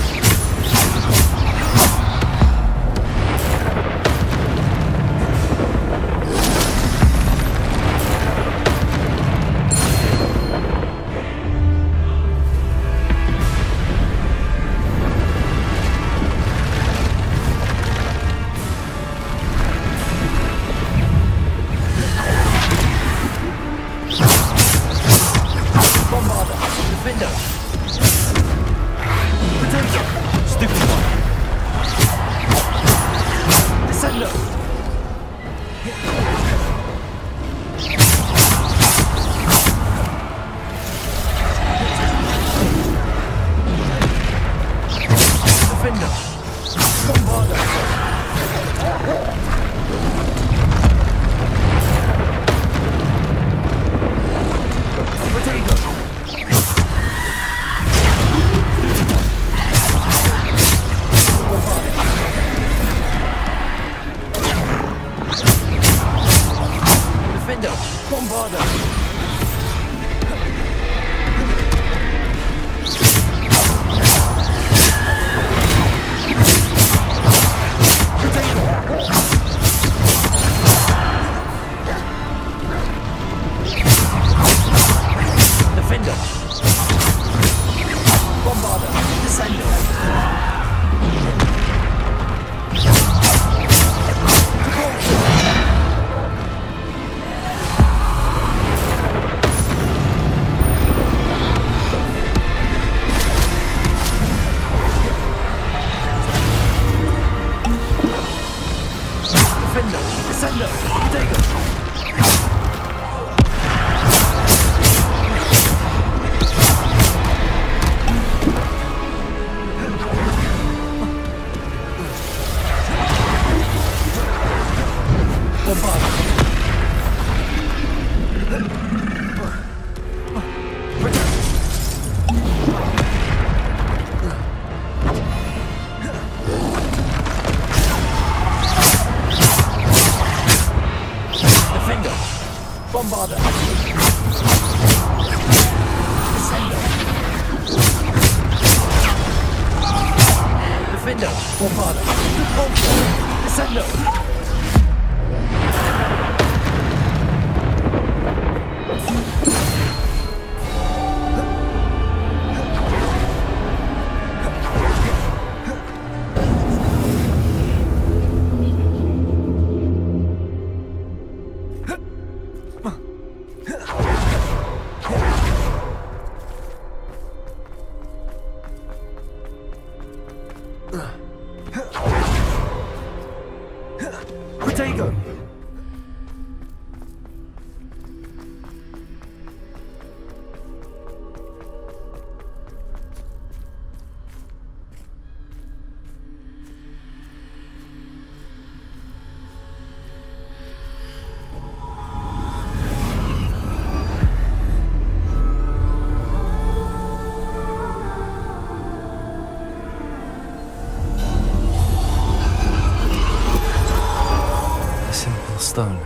Stone.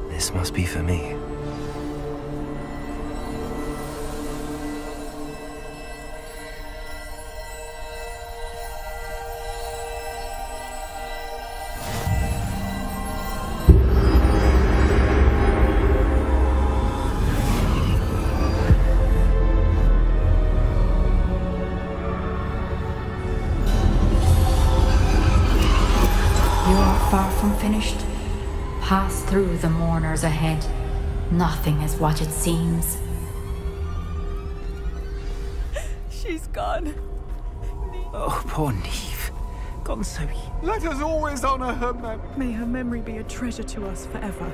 This must be for me. You are far from finished. Pass through the mourners ahead. Nothing is what it seems. She's gone. Oh, poor Neve. Gone so easy. Let us always honor her memory. May her memory be a treasure to us forever.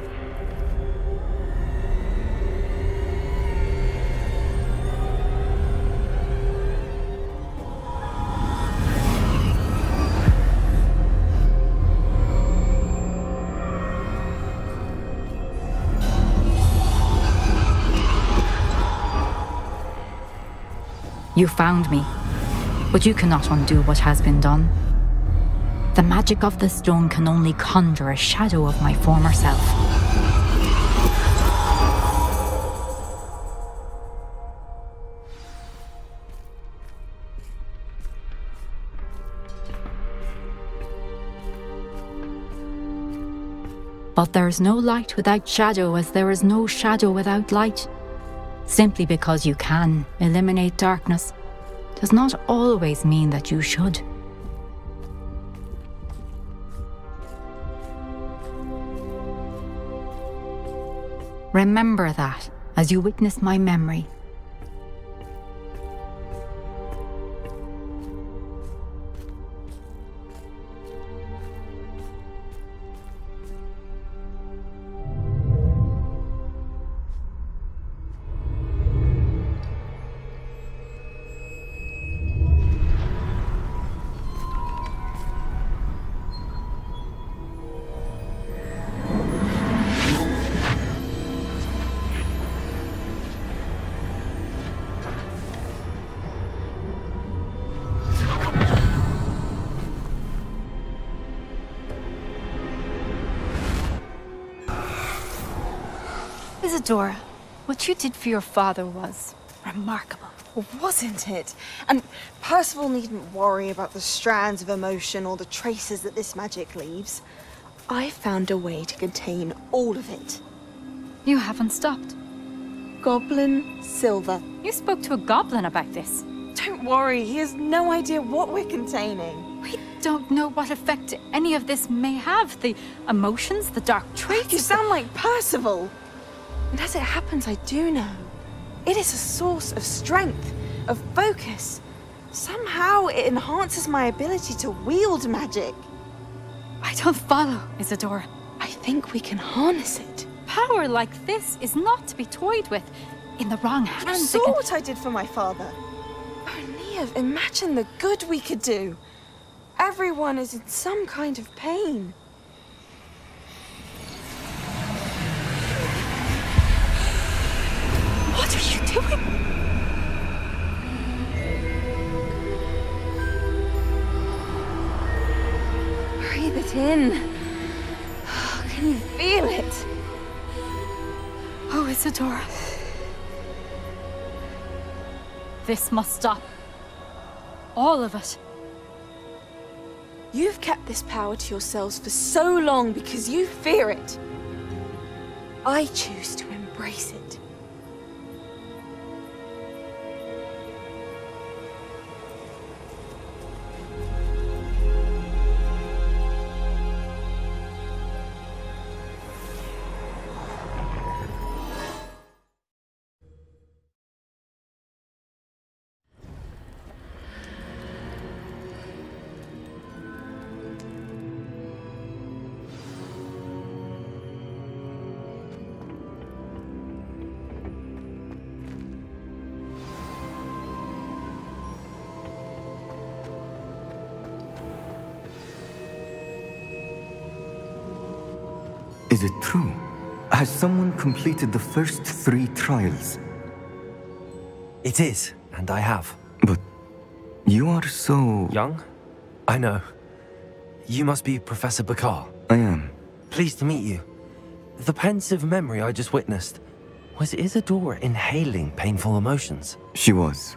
You found me, but you cannot undo what has been done. The magic of the stone can only conjure a shadow of my former self. But there is no light without shadow, as there is no shadow without light. Simply because you can eliminate darkness does not always mean that you should. Remember that as you witness my memory. Isadora, what you did for your father was remarkable. Well, wasn't it? And Percival needn't worry about the strands of emotion or the traces that this magic leaves. I found a way to contain all of it. You haven't stopped. Goblin Silver. You spoke to a goblin about this. Don't worry, he has no idea what we're containing. We don't know what effect any of this may have. The emotions, the dark traits. You sound like Percival. And as it happens, I do know. It is a source of strength, of focus. Somehow it enhances my ability to wield magic. I don't follow, Isadora. I think we can harness it. Power like this is not to be toyed with. In the wrong hands, You saw what I did for my father. Oh, Neve, imagine the good we could do. Everyone is in some kind of pain. What are you doing? Breathe it in. Can you feel it? Oh, Isadora. This must stop. All of it. You've kept this power to yourselves for so long because you fear it. I choose to embrace it. Is it true? Has someone completed the first 3 trials? It is, and I have. But you are so... young? I know. You must be Professor Bakar. I am. Pleased to meet you. The pensive memory I just witnessed, was Isadora inhaling painful emotions? She was.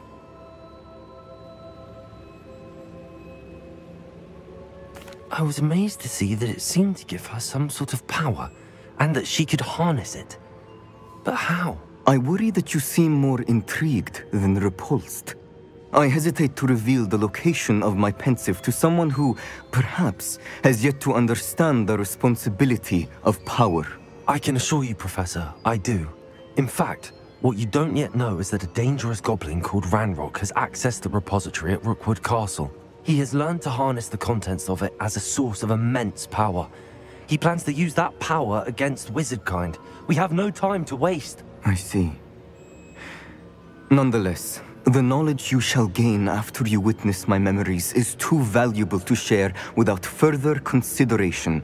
I was amazed to see that it seemed to give her some sort of power, and that she could harness it. But how? I worry that you seem more intrigued than repulsed. I hesitate to reveal the location of my pensive to someone who, perhaps, has yet to understand the responsibility of power. I can assure you, Professor, I do. In fact, what you don't yet know is that a dangerous goblin called Ranrock has accessed the repository at Rookwood Castle. He has learned to harness the contents of it as a source of immense power. He plans to use that power against wizardkind. We have no time to waste. I see. Nonetheless, the knowledge you shall gain after you witness my memories is too valuable to share without further consideration.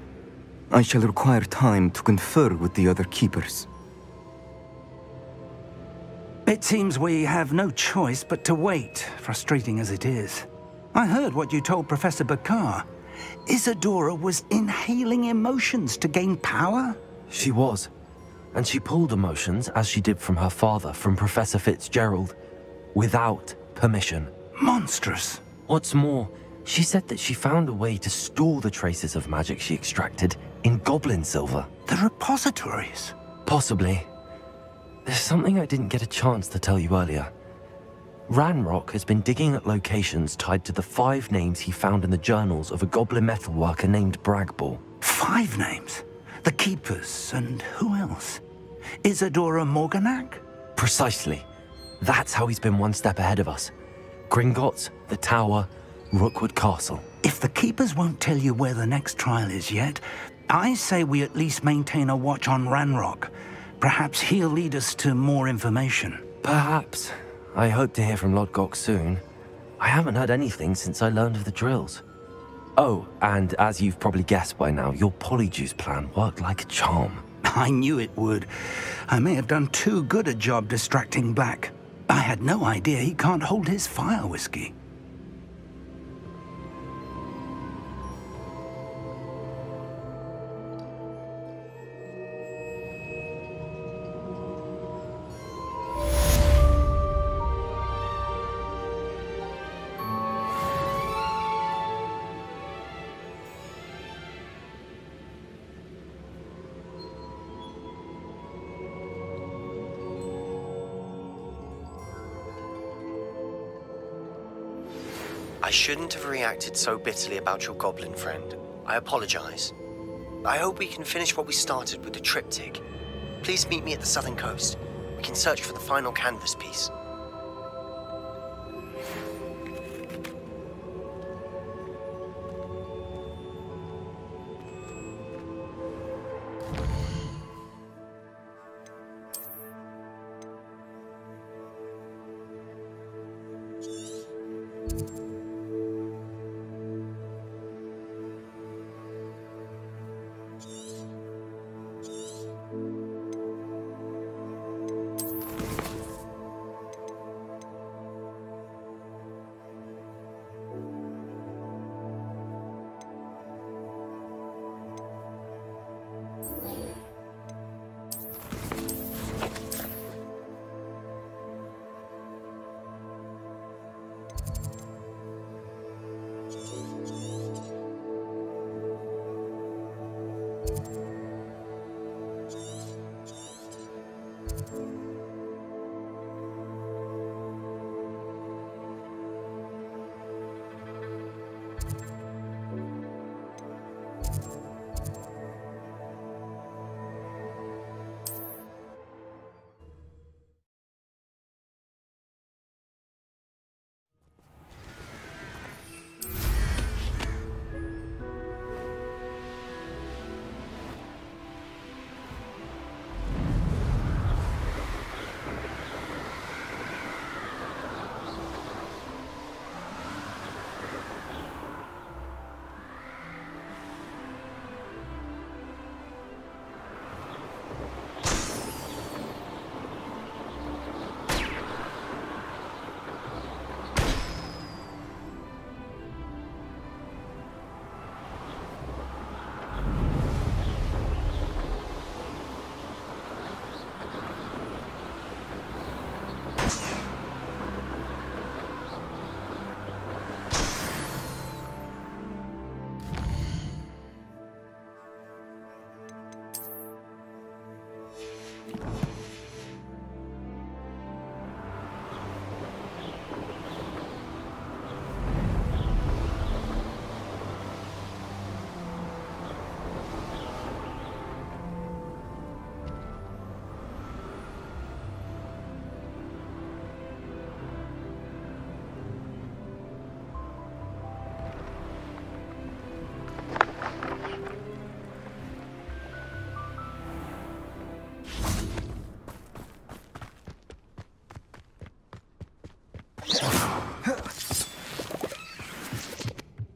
I shall require time to confer with the other keepers. It seems we have no choice but to wait, frustrating as it is. I heard what you told Professor Bakar. Isadora was inhaling emotions to gain power? She was. And she pulled emotions, as she did from her father, from Professor Fitzgerald, without permission. Monstrous. What's more, she said that she found a way to store the traces of magic she extracted in goblin silver. The repositories? Possibly. There's something I didn't get a chance to tell you earlier. Ranrock has been digging at locations tied to the 5 names he found in the journals of a goblin metalworker named Bragball. 5 names? The Keepers, and who else? Isadora Morganac? Precisely. That's how he's been one step ahead of us. Gringotts, the Tower, Rookwood Castle. If the Keepers won't tell you where the next trial is yet, I say we at least maintain a watch on Ranrock. Perhaps he'll lead us to more information. Perhaps. I hope to hear from Lodgok soon. I haven't heard anything since I learned of the drills. Oh, and as you've probably guessed by now, your polyjuice plan worked like a charm. I knew it would. I may have done too good a job distracting Black. I had no idea he can't hold his fire whiskey. I shouldn't have reacted so bitterly about your goblin friend. I apologize. I hope we can finish what we started with the triptych. Please meet me at the southern coast. We can search for the final canvas piece.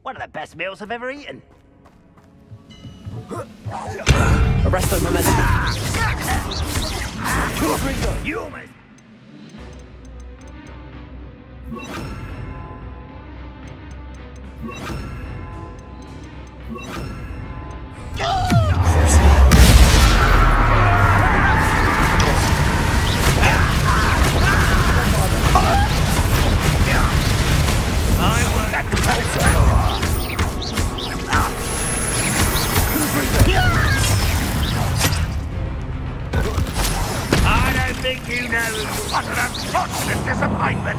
One of the best meals I've ever eaten. Arresto momentum. You almost... think you know what an unfortunate disappointment.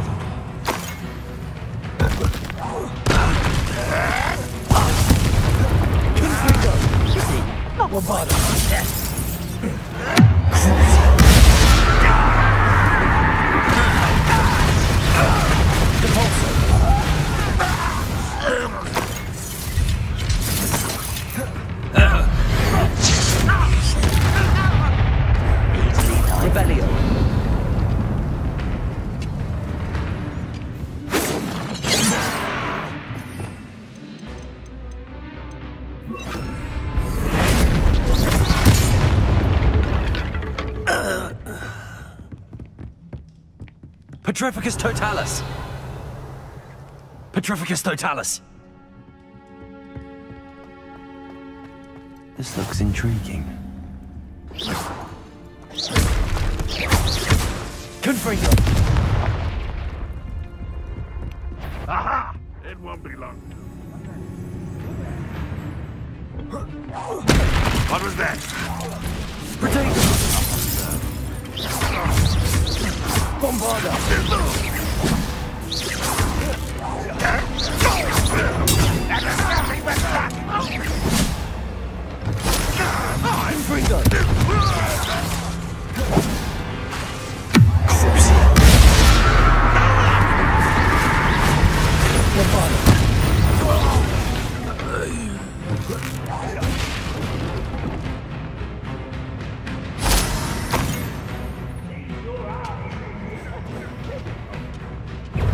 Not Roboto. Rebellion. Petrificus totalis! Petrificus totalis! This looks intriguing. Confringo. Aha! It won't be long. What was that? Potato. Bombarda. That is nothing but luck. Confringo.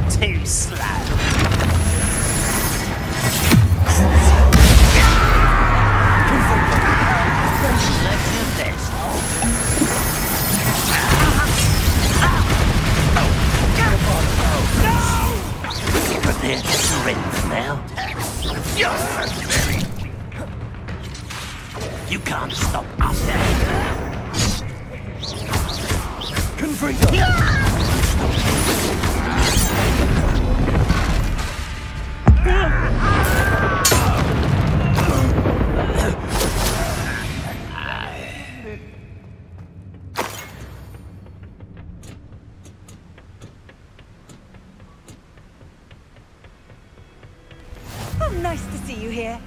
Too slow. Prepare to surrender now. You're very weak. You can't stop us. Confringo. Oh, nice to see you here.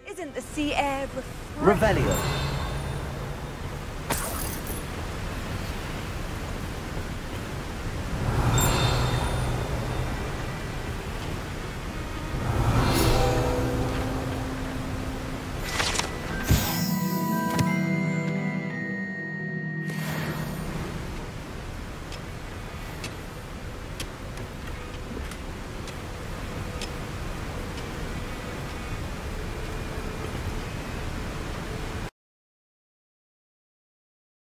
Isn't the sea air Revelio.